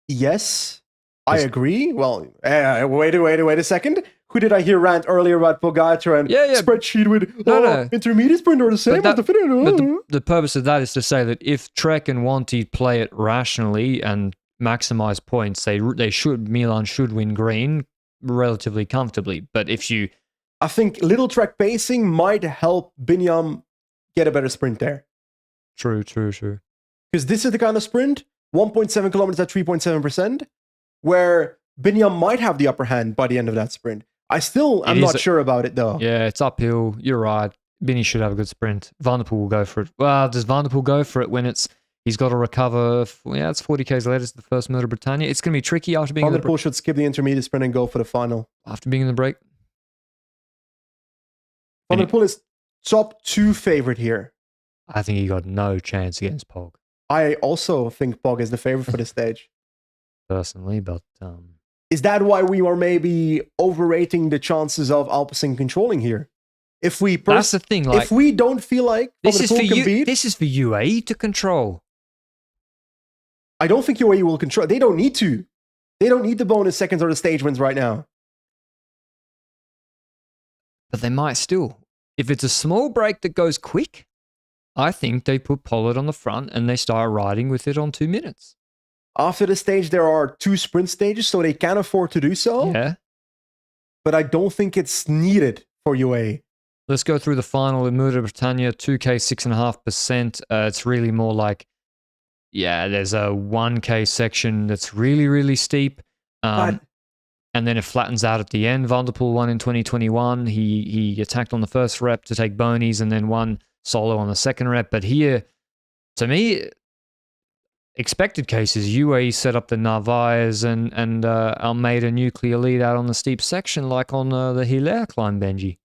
Yes, I agree. Well, wait a second. Who did I hear rant earlier about Pogacar and spreadsheet with intermediate sprint or the same as the finish? But the purpose of that is to say that if Trek and Wanty play it rationally and maximize points, Milan should win green relatively comfortably. But I think little Trek pacing might help Binyam get a better sprint there. True. Because this is the kind of sprint, 1.7 kilometers at 3.7%, where Binyam might have the upper hand by the end of that sprint. I'm not sure about it though. Yeah, it's uphill. You're right. Binny should have a good sprint. Van der Poel will go for it. Well, does Van der Poel go for it when he's got to recover? It's 40 k's later. It's the first Mur de Bretagne. It's going to be tricky after being Van der Poel should skip the intermediate sprint and go for the final. After being in the break. Van der Poel is top 2 favorite here. I think he got no chance against Pog. I also think Pog is the favorite for this stage. Personally, but... Is that why we are maybe overrating the chances of Alpecin controlling here? That's the thing. Like, if we don't feel like this is for UAE to control. I don't think UAE will control. They don't need to. They don't need the bonus seconds or the stage wins right now. But they might still. If it's a small break that goes quick, I think they put Pollard on the front and they start riding with it on 2 minutes. After the stage, there are 2 sprint stages, so they can afford to do so. Yeah. But I don't think it's needed for UAE. Let's go through the final in Mur de Bretagne, 2K, 6.5%. It's really more like Yeah, there's a 1K section that's really, really steep. But And then it flattens out at the end. Van der Poel won in 2021. He attacked on the first rep to take bonies and then won solo on the second rep. But here, to me, expected cases, UAE set up the Narvaez and Almeida nuclear lead out on the steep section like on the Hilaire climb, Benji.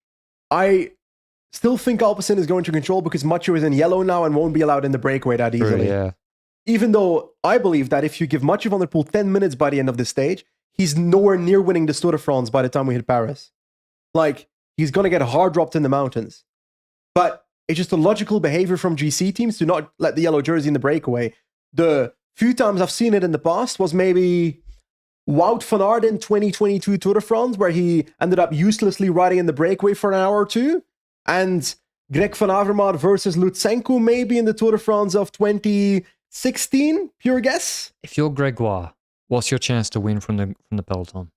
I still think Alpecin is going to control because Macho is in yellow now and won't be allowed in the breakaway that easily. Yeah. Even though I believe that if you give Mathieu van der Poel 10 minutes by the end of this stage, he's nowhere near winning the Tour de France by the time we hit Paris. Like, he's going to get hard dropped in the mountains. But it's just a logical behavior from GC teams to not let the yellow jersey in the breakaway. The few times I've seen it in the past was maybe Wout van Aert in 2022 Tour de France, where he ended up uselessly riding in the breakaway for an hour or two. And Greg van Avermaet versus Lutsenko maybe in the Tour de France of 2016, pure guess. If you're Gregoire, what's your chance to win from the peloton?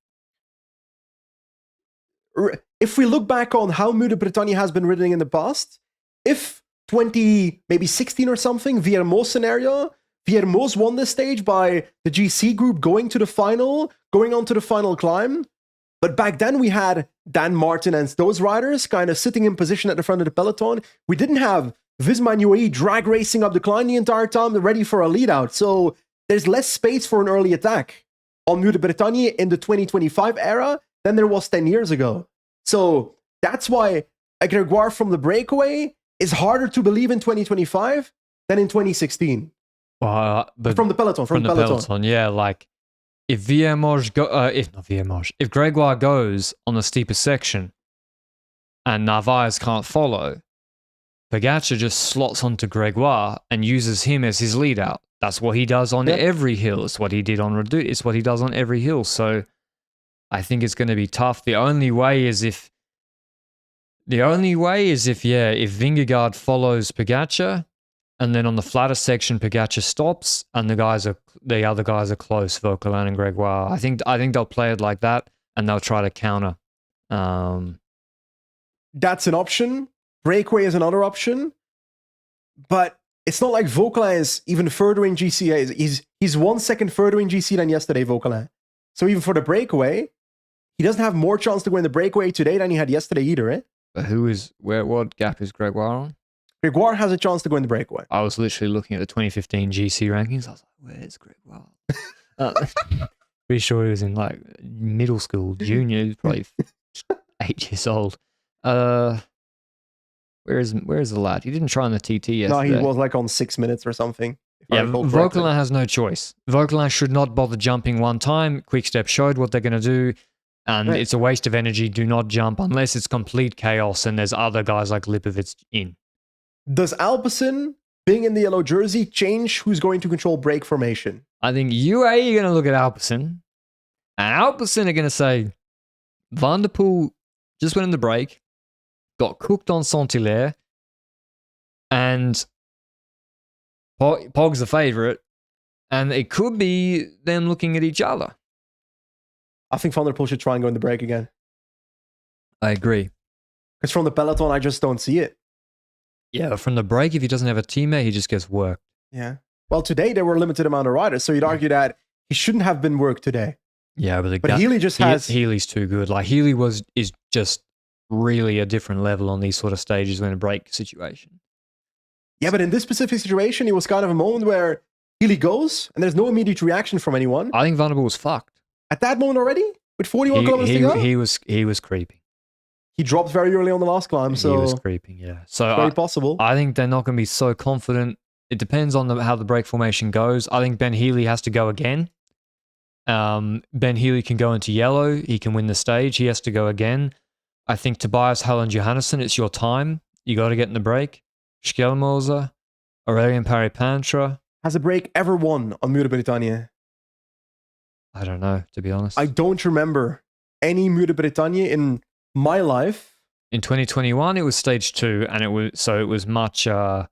If we look back on how Muur de Bretagne has been ridden in the past, if maybe 16 or something, Viermo's scenario, Viermo's won this stage by the GC group going on to the final climb. But back then we had Dan Martin and those riders kind of sitting in position at the front of the peloton. We didn't have Visma and UAE drag racing up the climb the entire time, ready for a lead out. So there's less space for an early attack on Muur de Bretagne in the 2025 era than there was 10 years ago. So that's why a Gregoire from the breakaway is harder to believe in 2025 than in 2016. But from the peloton, from the peloton. Yeah, like if if Gregoire goes on the steepest section and Narvaez can't follow, Pogačar just slots onto Gregoire and uses him as his lead out. That's what he does on every hill. It's what he did on Redoute. It's what he does on every hill. So I think it's going to be tough. The only way is if Vingegaard follows Pogačar, and then on the flatter section, Pogačar stops, and the other guys are close, Vauquelin and Gregoire. I think they'll play it like that, and they'll try to counter. That's an option. Breakaway is another option, but it's not like Vauquelin is even further in GC. He's 1 second further in GC than yesterday, Vauquelin. So even for the breakaway, he doesn't have more chance to win the breakaway today than he had yesterday either, eh? But what gap is Gregoire on? Gregoire has a chance to go in the breakaway. I was literally looking at the 2015 GC rankings. I was like, where's Gregoire? Pretty sure he was in like middle school, junior. He was probably 8 years old. Where's the lad? He didn't try on the TT yesterday. No, he was like on 6 minutes or something. Yeah, Vauquelin has no choice. Vauquelin should not bother jumping one time. Quickstep showed what they're going to do, and it's a waste of energy. Do not jump unless it's complete chaos and there's other guys like Lipovic in. Does Alpecin being in the yellow jersey change who's going to control break formation? I think UAE are going to look at Alpecin, and Alpecin are going to say, Van der Poel just went in the break, got cooked on Saint-Hilaire, and Pog's the favourite, and it could be them looking at each other. I think Van der Poel should try and go in the break again. I agree. Because from the peloton, I just don't see it. Yeah, from the break, if he doesn't have a teammate, he just gets worked. Yeah. Well, today there were a limited amount of riders, so you'd argue that he shouldn't have been worked today. Yeah, but Healy's too good. Like Healy is just really a different level on these sort of stages when a break situation. Yeah, but in this specific situation, it was kind of a moment where Healy goes and there's no immediate reaction from anyone. I think Van der Poel was fucked. At that moment already? With 41 kilometers to go? He was creeping. He dropped very early on the last climb, so... He was creeping, yeah. So very possible. I think they're not going to be so confident. It depends on how the break formation goes. I think Ben Healy has to go again. Ben Healy can go into yellow. He can win the stage. He has to go again. I think Tobias Hallen Johannesson, it's your time. You got to get in the break. Schelmoser, Aurélien Paris-Pantra. Has a break ever won on Muur de Bretagne? I don't know, to be honest. I don't remember any Muur de Bretagne in my life. In 2021, it was stage 2, and it was much more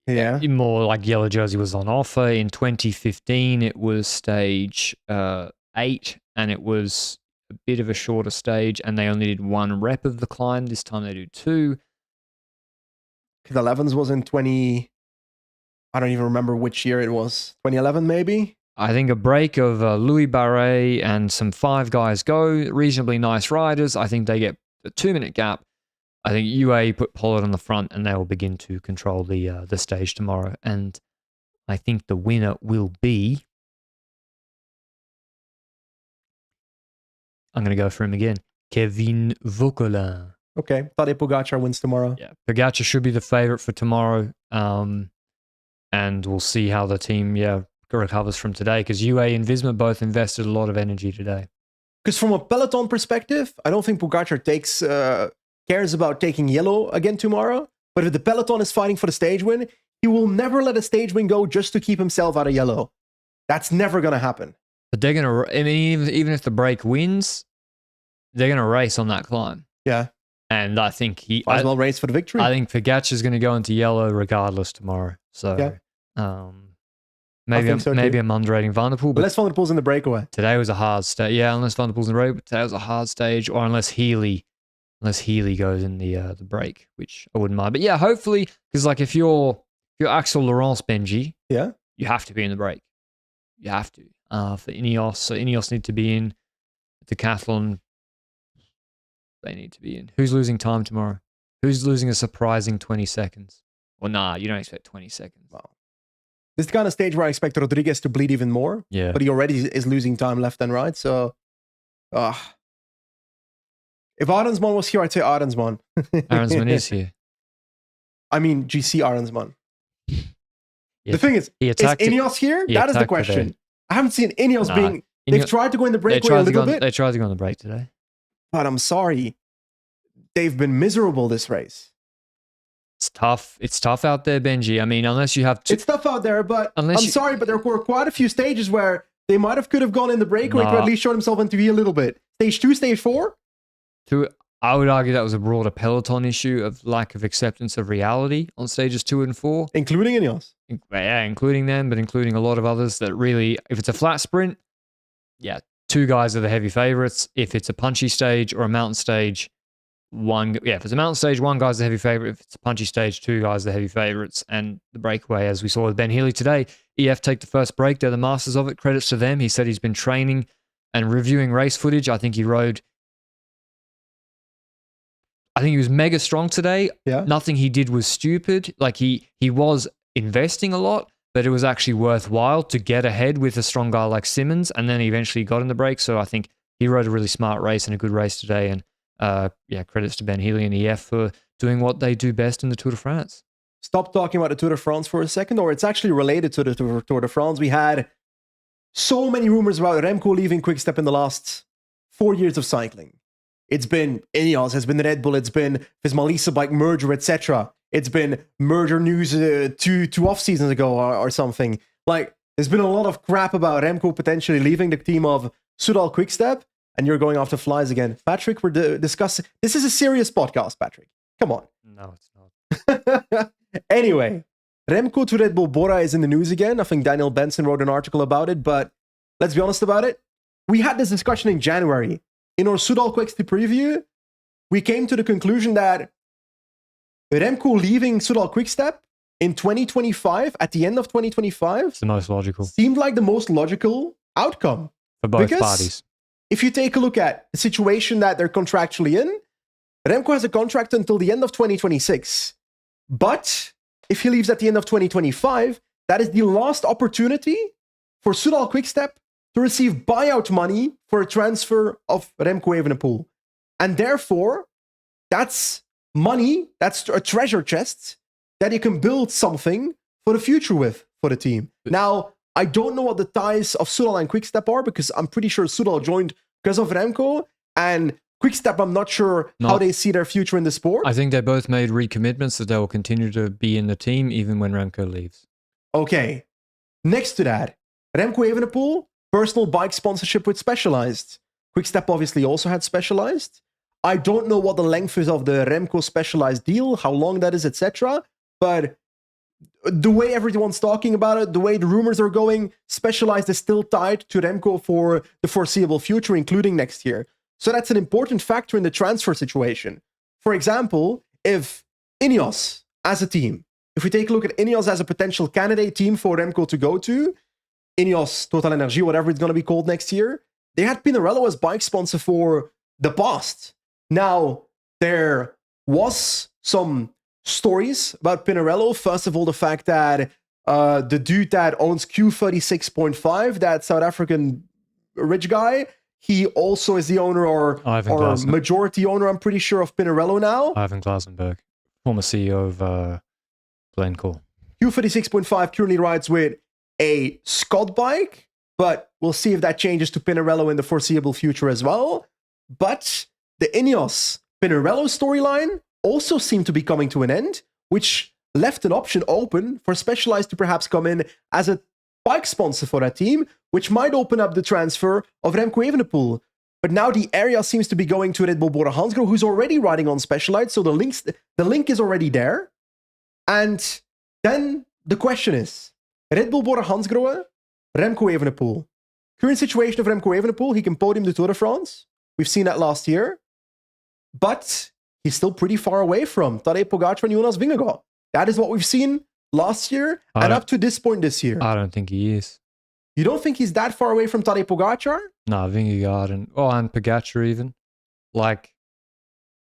like yellow jersey was on offer. In 2015, it was stage 8, and it was a bit of a shorter stage, and they only did 1 rep of the climb. This time they do 2. Because 11s was in I don't even remember which year it was. 2011, maybe? I think a break of Louis Barret and some 5 guys go, reasonably nice riders. I think they get a 2-minute gap. I think UAE put Pollard on the front and they will begin to control the stage tomorrow. And I think the winner will be... I'm going to go for him again. Kevin Vauquelin. Okay. Tadej Pogacar wins tomorrow. Yeah, Pogacar should be the favorite for tomorrow. And we'll see how the team recovers from today, because UAE and Visma both invested a lot of energy today. Because from a peloton perspective, I don't think Pogacar cares about taking yellow again tomorrow. But if the peloton is fighting for the stage win, he will never let a stage win go just to keep himself out of yellow. That's never going to happen. But they're going to, I mean, even if the break wins, they're going to race on that climb. Yeah. And I think might as well race for the victory. I think Pogacar is going to go into yellow regardless tomorrow. So, maybe I'm underrating Van der Poel. But unless Van der Poel's in the breakaway. Today was a hard stage. Yeah, unless Van der Poel's in the break, but today was a hard stage. Or unless Healy goes in the break, which I wouldn't mind. But yeah, hopefully, because like if you're Axel Laurence Benji, you have to be in the break. You have to. For Ineos, so Ineos need to be in. Decathlon, they need to be in. Who's losing time tomorrow? Who's losing a surprising 20 seconds? Well, nah, you don't expect 20 seconds. Wow. This is the kind of stage where I expect Rodriguez to bleed even more. Yeah. But he already is losing time left and right. So, if Arensman was here, I'd say Arensman. Arensman is here. I mean, GC Arensman. Yeah. The thing is Ineos here? That is the question. I haven't seen Ineos being... They've tried to go in the breakaway a little bit. They tried to go on the break today. But I'm sorry. They've been miserable this race. It's tough. It's tough out there, Benji. I mean, unless you have... It's tough out there, but sorry, but there were quite a few stages where they could have gone in the breakaway to at least show themselves on TV a little bit. Stage 2, stage 4? I would argue that was a broader peloton issue of lack of acceptance of reality on stages 2 and 4. Including Ineos. Yeah, including them, but including a lot of others that really... If it's a flat sprint, 2 guys are the heavy favorites. If it's a punchy stage or a mountain stage, if it's a mountain stage, 1 guy's the heavy favorite. If it's a punchy stage, 2 guys are the heavy favorites. And the breakaway, as we saw with Ben Healy today, EF take the first break. They're the masters of it. Credits to them. He said he's been training and reviewing race footage. I think he was mega strong today. Yeah. Nothing he did was stupid. Like he was investing a lot, but it was actually worthwhile to get ahead with a strong guy like Simmons, and then he eventually got in the break. So I think he rode a really smart race and a good race today. And credits to Ben Healy and EF for doing what they do best in the Tour de France. Stop talking about the Tour de France for a second, or it's actually related to the Tour de France. We had so many rumors about Remco leaving Quick-Step in the last 4 years of cycling. It's been Ineos, it's been Red Bull, it's been Visma Bike merger, etc. It's been merger news two off seasons ago or something. Like, there's been a lot of crap about Remco potentially leaving the team of Soudal Quick-Step, and you're going after flies again. Patrick, we're discussing... This is a serious podcast, Patrick. Come on. No, it's not. Anyway, Remco to Red Bull Bora is in the news again. I think Daniel Benson wrote an article about it, but let's be honest about it. We had this discussion in January. In our Soudal Quick-Step preview, we came to the conclusion that Remco leaving Soudal Quick-Step in 2025, at the end of 2025, it's the most logical. Seemed like the most logical outcome. For both parties. If you take a look at the situation that they're contractually in, Remco has a contract until the end of 2026. But if he leaves at the end of 2025, that is the last opportunity for Soudal Quick-Step to receive buyout money for a transfer of Remco Evenepoel. And therefore, that's money, that's a treasure chest that you can build something for the future with for the team. Now, I don't know what the ties of Soudal and Quick-Step are, because I'm pretty sure Soudal joined because of Remco, and Quick-Step, I'm not sure how they see their future in the sport. I think they both made recommitments that they will continue to be in the team even when Remco leaves. Okay. Next to that, Remco Evenepoel, personal bike sponsorship with Specialized. Quick-Step obviously also had Specialized. I don't know what the length is of the Remco Specialized deal, how long that is, etc. But the way everyone's talking about it, the way the rumors are going, Specialized is still tied to Remco for the foreseeable future, including next year. So that's an important factor in the transfer situation. For example, if Ineos, as a team, if we take a look at Ineos as a potential candidate team for Remco to go to, Ineos, Total Energy, whatever it's going to be called next year, they had Pinarello as bike sponsor for the past. Now, there was some stories about Pinarello. First of all, the fact that the dude that owns Q36.5, that South African rich guy, he also is the owner or majority owner, I'm pretty sure, of Pinarello now. Ivan Glasenberg, former CEO of Glencore. Q36.5 currently rides with a Scott bike, but we'll see if that changes to Pinarello in the foreseeable future as well. But the Ineos Pinarello storyline also seemed to be coming to an end, which left an option open for Specialized to perhaps come in as a bike sponsor for that team, which might open up the transfer of Remco Evenepoel. But now the area seems to be going to Red Bull Bora Hansgrohe, who's already riding on Specialized, so the link is already there. And then the question is, Red Bull Bora Hansgrohe, Remco Evenepoel. Current situation of Remco Evenepoel, he can podium the Tour de France. We've seen that last year. But he's still pretty far away from Tadej Pogacar and Jonas Vingegaard. That is what we've seen last year and up to this point this year. I don't think he is. You don't think he's that far away from Tadej Pogacar? No, Vingegaard and Pogacar even. Like,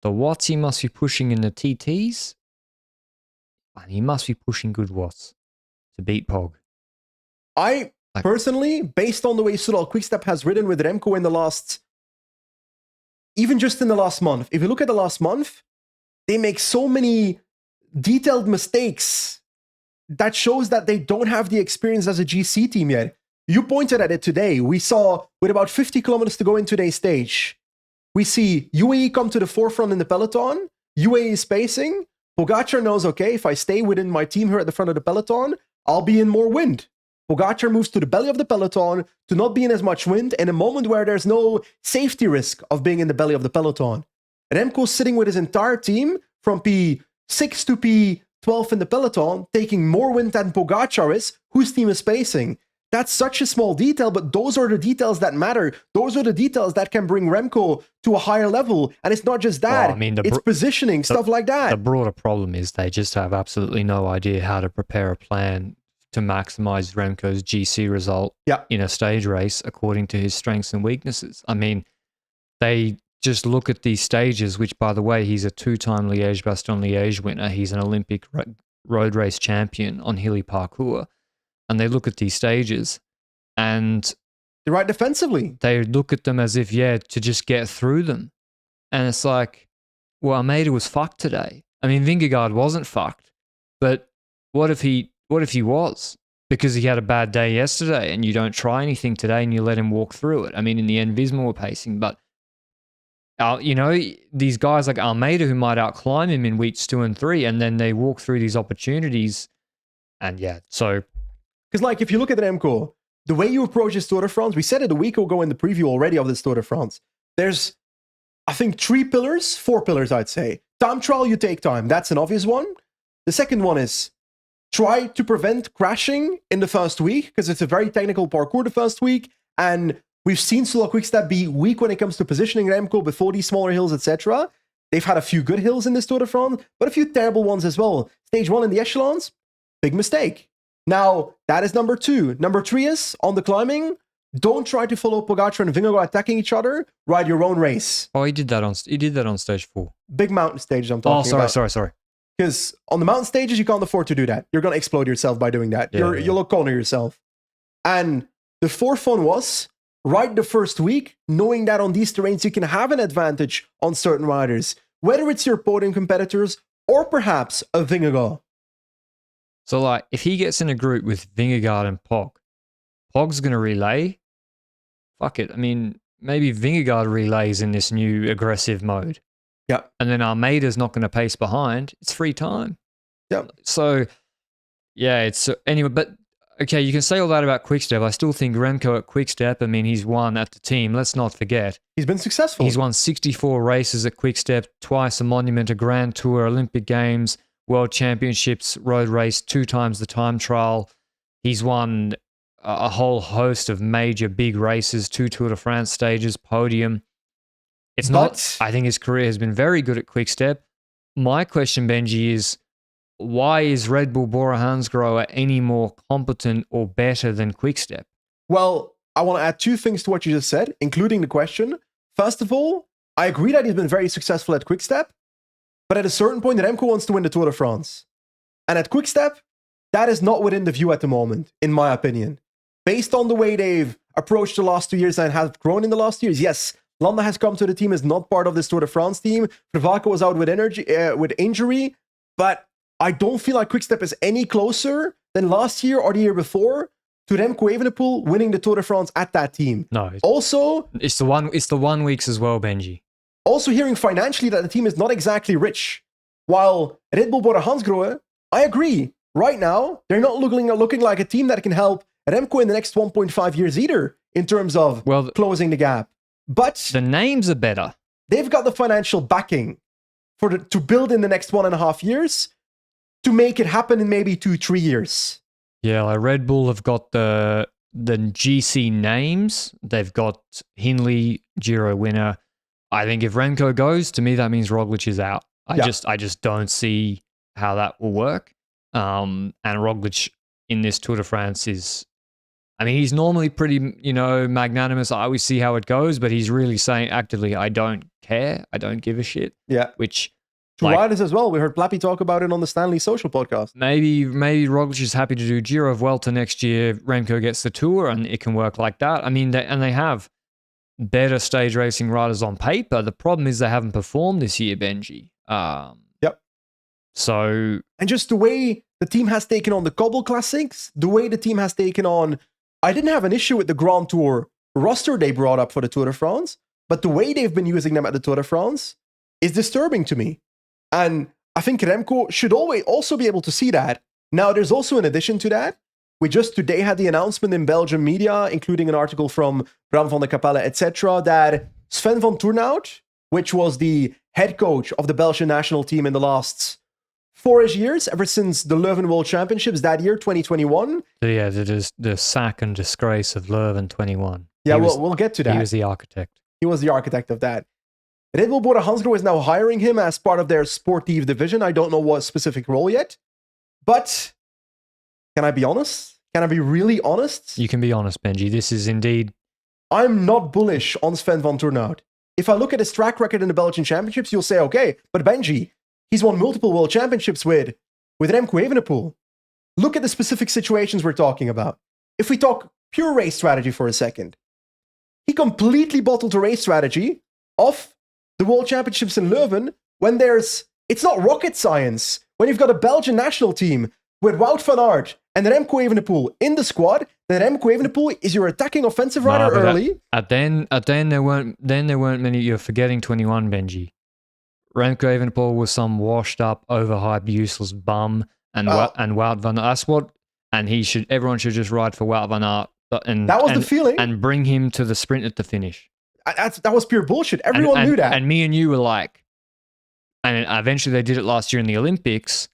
the watts he must be pushing in the TTs, and he must be pushing good watts to beat Pog. I personally, based on the way Soudal Quickstep has ridden with Remco in the last, even just in the last month, if you look at the last month, they make so many detailed mistakes that shows that they don't have the experience as a GC team yet. You pointed at it today. We saw, with about 50 kilometers to go in today's stage, we see UAE come to the forefront in the peloton. UAE is pacing. Pogacar knows, okay, if I stay within my team here at the front of the peloton, I'll be in more wind. Pogacar moves to the belly of the peloton to not be in as much wind in a moment where there's no safety risk of being in the belly of the peloton. Remco's sitting with his entire team from P6 to P12 in the peloton, taking more wind than Pogacar is, whose team is pacing. That's such a small detail, but those are the details that matter. Those are the details that can bring Remco to a higher level. And it's not just that. It's positioning, stuff like that. The broader problem is they just have absolutely no idea how to prepare a plan to maximize Remco's GC result in a stage race according to his strengths and weaknesses. I mean, they just look at these stages, which, by the way, he's a two-time Liège-Bastogne-Liège winner. He's an Olympic road race champion on hilly parkour. And they look at these stages and they ride defensively. They look at them as if, to just get through them. And it's like, well, Almeida was fucked today. I mean, Vingegaard wasn't fucked, but what if he was? Because he had a bad day yesterday and you don't try anything today and you let him walk through it. I mean, in the end, Visma were pacing, but these guys like Almeida who might outclimb him in weeks 2 and 3, and then they walk through these opportunities. And so... Because, like, if you look at Remco, the way you approach this Tour de France, we said it a week ago in the preview already of this Tour de France. There's, I think, 4 pillars, I'd say. Time trial, you take time. That's an obvious one. The second one is try to prevent crashing in the first week, because it's a very technical parkour the first week. And we've seen Soudal Quickstep be weak when it comes to positioning Remco before these smaller hills, etc. They've had a few good hills in this Tour de France, but a few terrible ones as well. Stage 1 in the echelons, big mistake. Now, that is number 2. Number 3 is, on the climbing, don't try to follow Pogacar and Vingegaard attacking each other. Ride your own race. Oh, he did that on stage 4. Big mountain stages I'm talking about. Sorry. Because on the mountain stages, you can't afford to do that. You're going to explode yourself by doing that. You'll corner yourself. And the 4th one was, ride the first week, knowing that on these terrains you can have an advantage on certain riders. Whether it's your podium competitors or perhaps a Vingegaard. So, like, if he gets in a group with Vingegaard and Pog's going to relay. Fuck it. I mean, maybe Vingegaard relays in this new aggressive mode. Yeah. And then Almeida's not going to pace behind. It's free time. Yeah. So, anyway, but, okay, you can say all that about Quickstep. I still think Remco at Quickstep, I mean, he's won at the team. Let's not forget. He's been successful. He's won 64 races at Quickstep, twice a Monument, a Grand Tour, Olympic Games, World Championships, road race, 2 times the time trial. He's won a whole host of major big races, 2 Tour de France stages, podium. I think his career has been very good at Quickstep. My question, Benji, is why is Red Bull Bora Hansgrohe any more competent or better than Quickstep? Well, I want to add two things to what you just said, including the question. First of all, I agree that he's been very successful at Quickstep, but at a certain point, Remco wants to win the Tour de France. And at Quickstep, that is not within the view at the moment, in my opinion. Based on the way they've approached the last 2 years and have grown in the last years, yes, Landa has come to the team, is not part of this Tour de France team. Vrvaco was out with injury, but I don't feel like Quickstep is any closer than last year or the year before to Remco Evenepoel winning the Tour de France at that team. No. Also, it's the 1 weeks as well, Benji. Also hearing financially that the team is not exactly rich. While Red Bull Bora Hansgrohe, I agree. Right now, they're not looking like a team that can help Remco in the next 1.5 years either, in terms of closing the gap. But the names are better. They've got the financial backing to build in the next 1.5 years to make it happen in maybe 2-3 years. Yeah, like Red Bull have got the GC names. They've got Hindley, Giro winner. I think if Remco goes, to me that means Roglic is out. I just don't see how that will work. And Roglic in this Tour de France is, I mean, he's normally pretty, magnanimous. I always see how it goes, but he's really saying actively, I don't care. I don't give a shit. Yeah. Which to riders as well. We heard Plappy talk about it on the Stanley Social podcast. Maybe Roglic is happy to do Giro of Vuelta next year. Remco gets the Tour and it can work like that. I mean, they have better stage racing riders on paper. The problem is they haven't performed this year, Benji. Yep. So... And just the way the team has taken on the Cobble Classics, the way the team has taken on... I didn't have an issue with the Grand Tour roster they brought up for the Tour de France, but the way they've been using them at the Tour de France is disturbing to me. And I think Remco should also be able to see that. Now, there's also an addition to that. We just today had the announcement in Belgian media, including an article from Bram van der Capelle, etc., that Sven van Turnhout, which was the head coach of the Belgian national team in the last 4-ish years, ever since the Leuven World Championships that year, 2021. Yeah, the sack and disgrace of Leuven 21. Yeah, we'll get to that. He was the architect. He was the architect of that. Red Bull Bora Hansgrohe is now hiring him as part of their sportive division. I don't know what specific role yet. But can I be honest? Can I be really honest? You can be honest, Benji. This is indeed... I'm not bullish on Sven van Turnhout. If I look at his track record in the Belgian Championships, you'll say, okay, but Benji, he's won multiple World Championships with Remco Evenepoel. Look at the specific situations we're talking about. If we talk pure race strategy for a second, he completely bottled the race strategy of the World Championships in Leuven when it's not rocket science. When you've got a Belgian national team with Wout van Aert and Remco Evenepoel in the squad, then Remco Evenepoel is your attacking offensive rider early. Then there weren't many. You're forgetting 21, Benji. Remco Evenepoel was some washed up, overhyped, useless bum, and Wout van Aert. That's what, and everyone should just ride for Wout van Aert. And that was the feeling, and bring him to the sprint at the finish. That was pure bullshit. Everyone knew that. And me and you were like, and eventually they did it last year in the Olympics.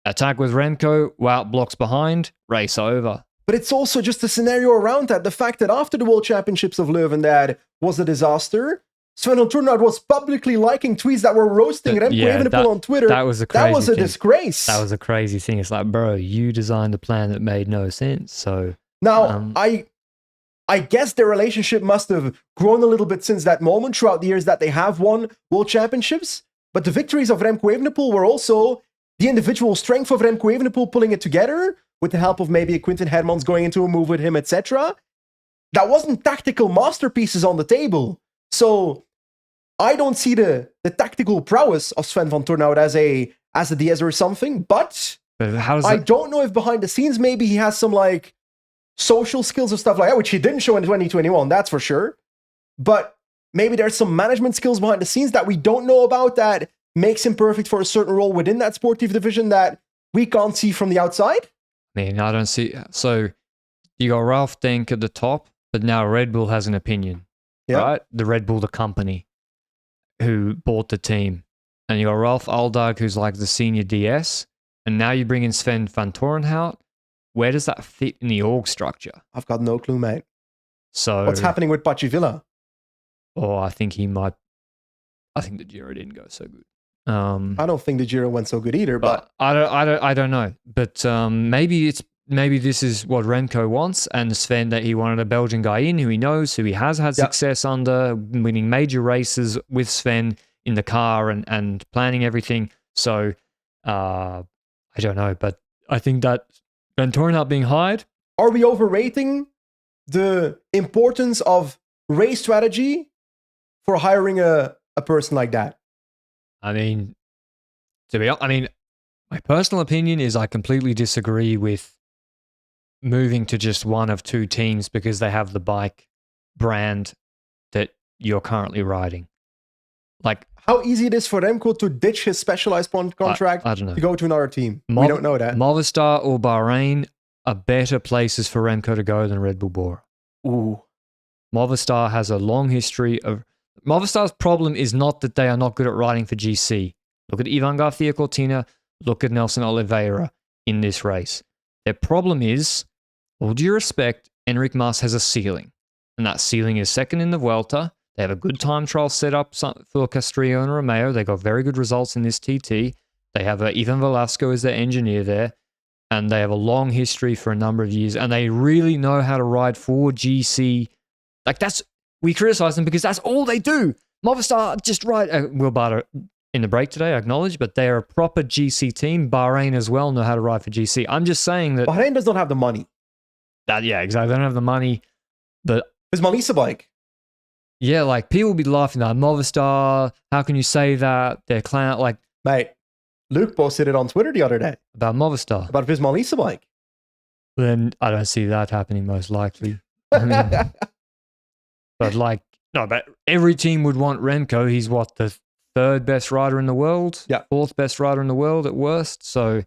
Attack with Remco, Wout blocks behind, race over. But it's also just a scenario around that. The fact that after the World Championships of Leuven that was a disaster, Sven van Turnhout was publicly liking tweets that were roasting Remco Evenepoel on Twitter. That was a disgrace. That was a crazy thing. It's like, bro, you designed a plan that made no sense. So now, I guess their relationship must have grown a little bit since that moment throughout the years that they have won World Championships. But the victories of Remco Evenepoel were also the individual strength of Remco Evenepoel pulling it together with the help of maybe a Quinten Hermans going into a move with him, etc. That wasn't tactical masterpieces on the table. So I don't see the tactical prowess of Sven van Turnhout as a DS or something. But I don't know if behind the scenes maybe he has some like social skills or stuff like that, which he didn't show in 2021, that's for sure. But maybe there's some management skills behind the scenes that we don't know about that makes him perfect for a certain role within that sportive division that we can't see from the outside. I mean, I don't see... So, you got Ralph Denk at the top, but now Red Bull has an opinion, right? The Red Bull, the company, who bought the team. And you got Ralph Aldag, who's like the senior DS, and now you bring in Sven van Turnhout. Where does that fit in the org structure? I've got no clue, mate. So what's happening with Pachi Villa? Oh, I think he might... I think the Giro didn't go so good. I don't think the Giro went so good either, but I don't know. But maybe this is what Remco wants, and Sven, that he wanted a Belgian guy in who he knows, who he has had success under, winning major races with Sven in the car and planning everything. So I don't know, but I think that Van Torenhout being hired. Are we overrating the importance of race strategy for hiring a person like that? I mean, my personal opinion is I completely disagree with moving to just one of two teams because they have the bike brand that you're currently riding. Like, how easy it is for Remco to ditch his specialized contract I don't know. to go to another team. We don't know that. Movistar or Bahrain are better places for Remco to go than Red Bull Bora. Ooh. Movistar has a long history of... Movistar's problem is not that they are not good at riding for GC. Look at Ivan Garcia Cortina. Look at Nelson Oliveira in this race. Their problem is, all due respect, Enric Mas has a ceiling. And that ceiling is second in the Vuelta. They have a good time trial set up for Castrillo and Romeo. They got very good results in this TT. They have Ivan Velasco as their engineer there. And they have a long history for a number of years. And they really know how to ride for GC. Like, we criticize them because that's all they do. Movistar just ride... Will Barter in the break today, I acknowledge, but they are a proper GC team. Bahrain as well know how to ride for GC. I'm just saying that... Bahrain does not have the money. Yeah, exactly. They don't have the money, but... It's Malisa bike. Yeah, like, people will be laughing at Movistar. How can you say that? They're clown... Like... Mate, Luke posted it on Twitter the other day. About Movistar. About his Malisa bike. Then I don't see that happening most likely. I mean, but like... No, but every team would want Remco. He's what, the third best rider in the world? Yeah. Fourth best rider in the world at worst. So...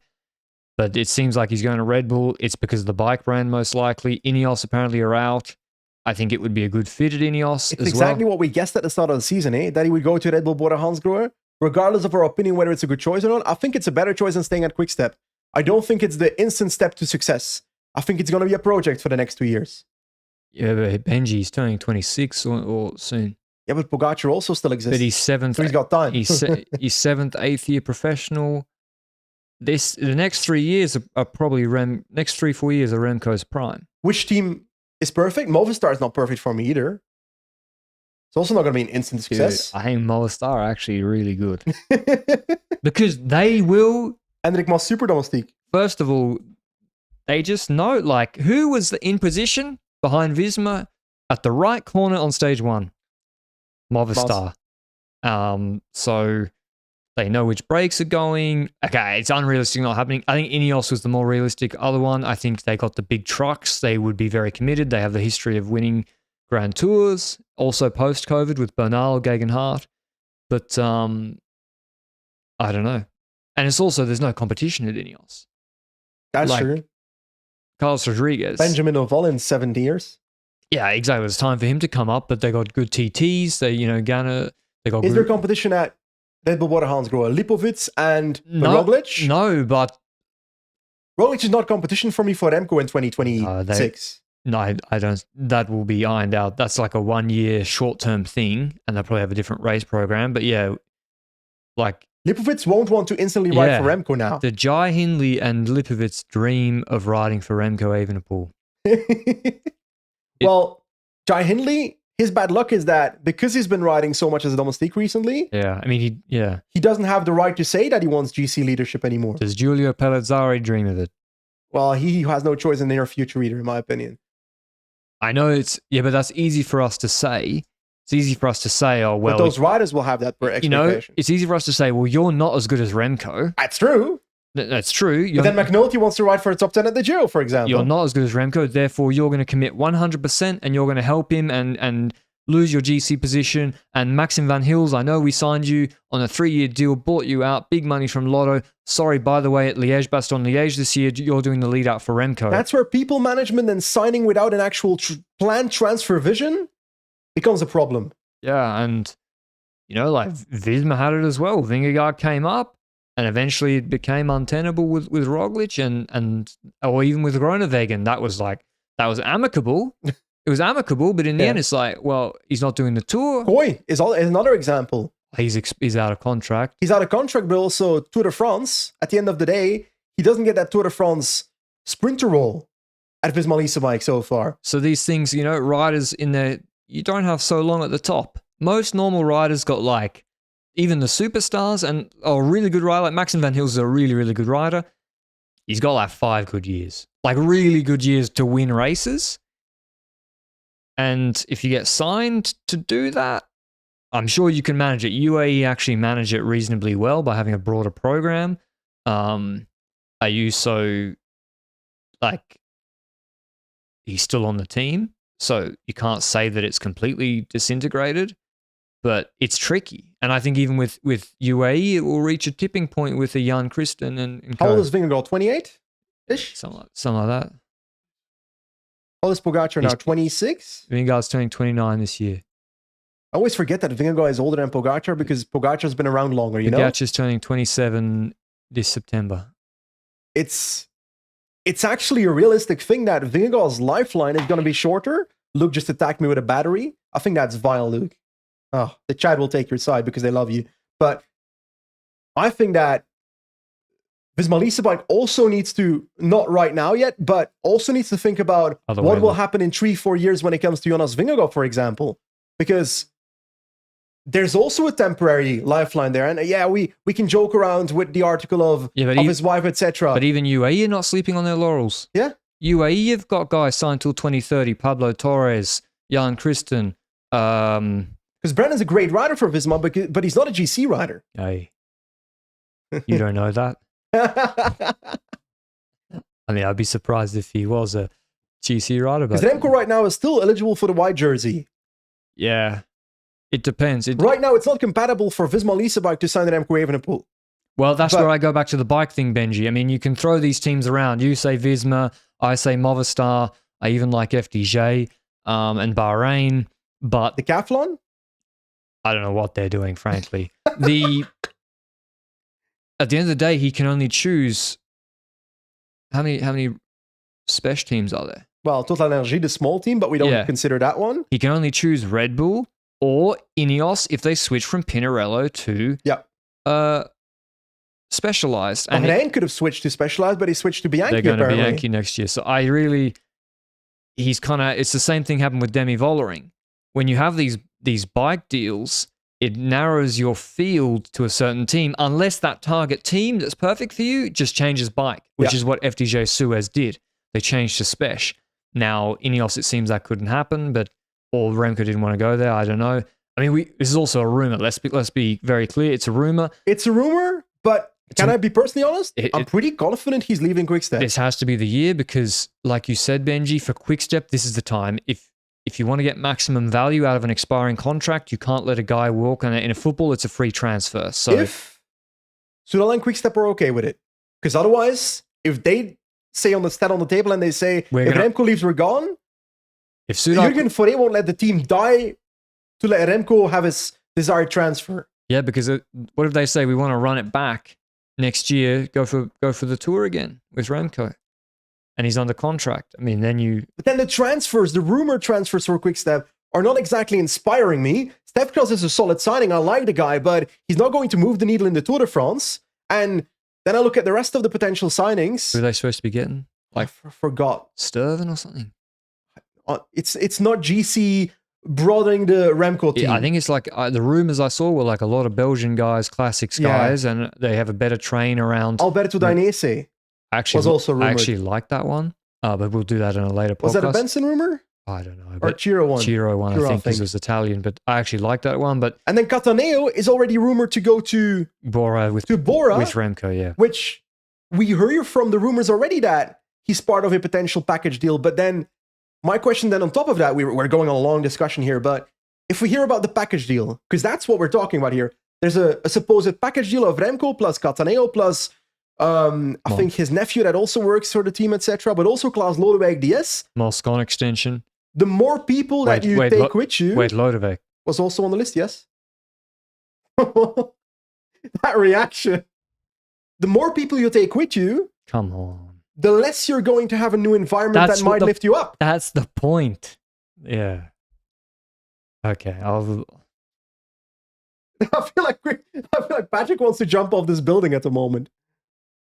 But it seems like he's going to Red Bull. It's because of the bike brand, most likely. Ineos apparently are out. I think it would be a good fit at Ineos It's exactly what we guessed at the start of the season, eh? That he would go to Red Bull Bora Hansgrohe. Regardless of our opinion whether it's a good choice or not, I think it's a better choice than staying at Quick-Step. I don't think it's the instant step to success. I think it's going to be a project for the next 2 years. Yeah, but Benji's turning 26 or soon. Yeah, but Pogacar also still exists. But he's seventh. So he's got time. He's seventh, 8th year professional. The next 3 years are probably next 3-4 years are Remco's prime. Which team is perfect? Movistar is not perfect for me either. It's also not going to be an instant success. Dude, I think Movistar are actually really good. Because they will... Enric Mas super domestique. First of all, they just know, like, who was in position behind Visma at the right corner on stage 1? Movistar. So... They know which brakes are going. Okay, it's unrealistic, not happening. I think Ineos was the more realistic other one. I think they got the big trucks. They would be very committed. They have the history of winning Grand Tours, also post-COVID with Bernal, Geoghegan Hart. But I don't know. And it's also, there's no competition at Ineos. That's true. Carlos Rodriguez. Benjamin Oval in 70 years. Yeah, exactly. It's time for him to come up, but they got good TTs. They, they got Is there competition at Red Bull Bora Hansgrohe, Lipovic and Roglic? No, but... Roglic is not competition for me for Remco in 2026. No, I don't. That will be ironed out. That's like a 1 year short-term thing, and they'll probably have a different race program. But yeah, like... Lipovic won't want to instantly ride for Remco now. The Jai Hindley and Lipovic dream of riding for Remco Evenepoel. Well, Jai Hindley... His bad luck is that because he's been riding so much as a domestique recently, he doesn't have the right to say that he wants GC leadership anymore. Does Giulio Pellizzari dream of it? Well, he has no choice in the near future either, in my opinion. I know but that's easy for us to say. It's easy for us to say, oh, well... But those riders will have that expectation. It's easy for us to say, well, you're not as good as Remco. That's true. That's true. But then McNulty wants to ride for a top 10 at the Giro, for example. You're not as good as Remco, therefore you're going to commit 100% and you're going to help him and lose your GC position. And Maxim Van Hills, I know we signed you on a 3-year deal, bought you out, big money from Lotto. Sorry, by the way, at Liège-Bastogne-Liège this year, you're doing the lead out for Remco. That's where people management and signing without an actual planned transfer vision becomes a problem. Yeah, and, like Visma had it as well. Vingegaard came up. And eventually it became untenable with Roglic or even with Groenewegen. That was amicable. It was amicable, but in the end it's like, well, he's not doing the tour. Koi is another example. He's out of contract. He's out of contract, but also Tour de France. At the end of the day, he doesn't get that Tour de France sprinter role at Visma Lease bike so far. So these things, riders in there, you don't have so long at the top. Most normal riders got like, even the superstars and a really good rider, like Maxim Van Hil's a really, really good rider. He's got like 5 good years, like really good years to win races. And if you get signed to do that, I'm sure you can manage it. UAE actually manage it reasonably well by having a broader program. Ayuso, like, he's still on the team, so you can't say that it's completely disintegrated, but it's tricky. And I think even with UAE, it will reach a tipping point with a Jan Christen and How old is Vingegaard? 28-ish? Something like that. How old is Pogacar now? 26? Vingegaard's turning 29 this year. I always forget that Vingegaard is older than Pogacar because Pogacar's been around longer, you know? Pogacar's turning 27 this September. It's actually a realistic thing that Vingegaard's lifeline is going to be shorter. Luke just attacked me with a battery. I think that's vile, Luke. Oh, the chat will take your side because they love you. But I think that Visma Lease bike also needs to, not right now yet, but also needs to think about what will happen in 3-4 years when it comes to Jonas Vingegaard, for example. Because there's also a temporary lifeline there. And yeah, we can joke around with the article of his wife, etc. But even UAE are not sleeping on their laurels. Yeah. UAE have got guys signed till 2030. Pablo Torres, Jan Christen. Because Brennan's a great rider for Visma, but he's not a GC rider. Hey, you don't know that? I mean, I'd be surprised if he was a GC rider. Because Remco right now is still eligible for the white jersey. Yeah. It depends. Right now, it's not compatible for Visma Lease bike to sign an Remco Evenepoel. Well, that's where I go back to the bike thing, Benji. I mean, you can throw these teams around. You say Visma, I say Movistar, I even like FDJ and Bahrain, but... Decathlon? I don't know what they're doing, frankly. At the end of the day, he can only choose... How many special teams are there? Well, Total Energy, the small team, but we don't consider that one. He can only choose Red Bull or Ineos if they switch from Pinarello to Specialized. And Bahrain could have switched to Specialized, but he switched to Bianchi. They're going to be Bianchi next year. So he's kind of, it's the same thing happened with Demi Vollering. When you have these bike deals, it narrows your field to a certain team, unless that target team that's perfect for you just changes bike, which is what FDJ Suez did. They changed to Spesh. Now, Ineos, it seems that couldn't happen, or Remco didn't want to go there. I don't know. I mean, this is also a rumor. Let's be very clear. It's a rumor. It's a rumor, but can I be personally honest? I'm pretty confident he's leaving Quickstep. This has to be the year because, like you said, Benji, for Quickstep, this is the time. If you want to get maximum value out of an expiring contract, you can't let a guy walk. And in a football, it's a free transfer. So if Soudal and Quickstep are okay with it, because otherwise, if they say on the stat on the table and they say, if Remco leaves, we're gone, if Jürgen Fourier won't let the team die to let Remco have his desired transfer. Yeah, because what if they say we want to run it back next year, go for the Tour again with Remco, and he's under contract? I mean, But then the rumor transfers for Quickstep are not exactly inspiring me. Stef Kras is a solid signing. I like the guy, but he's not going to move the needle in the Tour de France. And then I look at the rest of the potential signings. Who are they supposed to be getting? Like, I forgot. Sturven or something? It's not GC broadening the Remco team. Yeah, I think it's like the rumors I saw were like a lot of Belgian guys, classics guys, and they have a better train around. Alberto Dainese was also rumored. I actually like that one, but we'll do that in a later podcast. Was that a Benson rumor? I don't know. Or Ciro one? Ciro one, I think, because it was Italian, but I actually like that one. And then Cataneo is already rumored to go to Bora with Remco, yeah. Which we hear from the rumors already that he's part of a potential package deal. But then my question then on top of that, we're going on a long discussion here, but if we hear about the package deal, because that's what we're talking about here, there's a supposed package deal of Remco plus Cataneo plus I think his nephew that also works for the team, etc., but also Klaas Lodewijk DS. Moscon extension. The more people that you take with you... Wait, Lodewijk was also on the list, yes? That reaction. The more people you take with you... Come on. The less you're going to have a new environment that might lift you up. That's the point. Yeah. Okay, I feel like Patrick wants to jump off this building at the moment.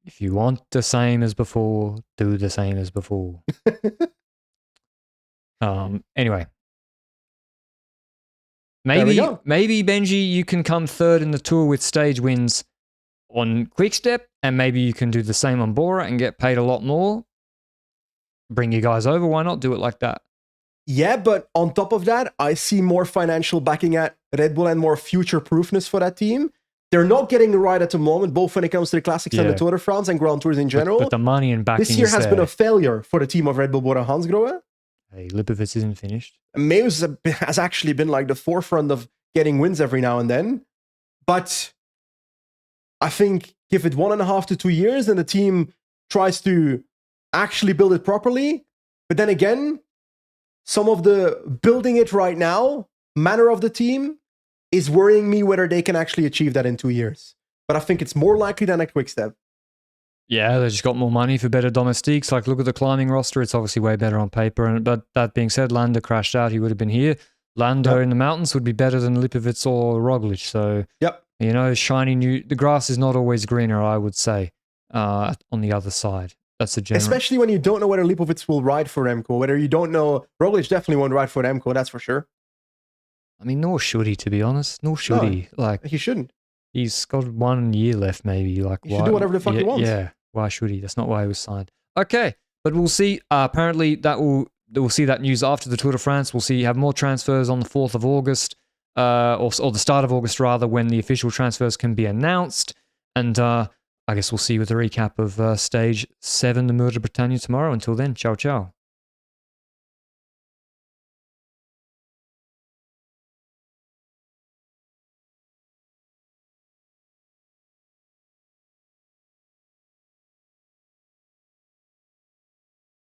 If you want the same as before, do the same as before. Anyway. Maybe Benji, you can come third in the tour with stage wins on Quickstep, and maybe you can do the same on Bora and get paid a lot more. Bring you guys over. Why not do it like that? Yeah, but on top of that, I see more financial backing at Red Bull and more future-proofness for that team. They're not getting it right at the moment, both when it comes to the Classics and the Tour de France and Grand Tours in general. But the money and backing this year has been a failure for the team of Red Bull, Bora, Hansgrohe. Hey, Lipovic isn't finished. Meus has actually been like the forefront of getting wins every now and then. But I think give it 1.5 to 2 years and the team tries to actually build it properly. But then again, some of the building it right now manner of the team is worrying me whether they can actually achieve that in 2 years. But I think it's more likely than a Quickstep. Yeah, they just got more money for better domestiques. Like, look at the climbing roster. It's obviously way better on paper. But that being said, Landa crashed out. He would have been here. Lando in the mountains would be better than Lipovic or Roglic. So, you know, shiny new... The grass is not always greener, I would say, on the other side. That's the general... Especially when you don't know whether Lipovic will ride for Remco. Whether you don't know... Roglic definitely won't ride for Remco, that's for sure. I mean, nor should he, to be honest. Nor should he. Like, he shouldn't. He's got 1 year left, maybe. Like, he should do whatever the fuck he wants. Yeah. Why should he? That's not why he was signed. Okay, but we'll see. Apparently, we'll see that news after the Tour de France. We'll see have more transfers on the 4th of August, or the start of August rather, when the official transfers can be announced. And I guess we'll see with a recap of Stage 7, the Mur de Bretagne tomorrow. Until then, ciao, ciao.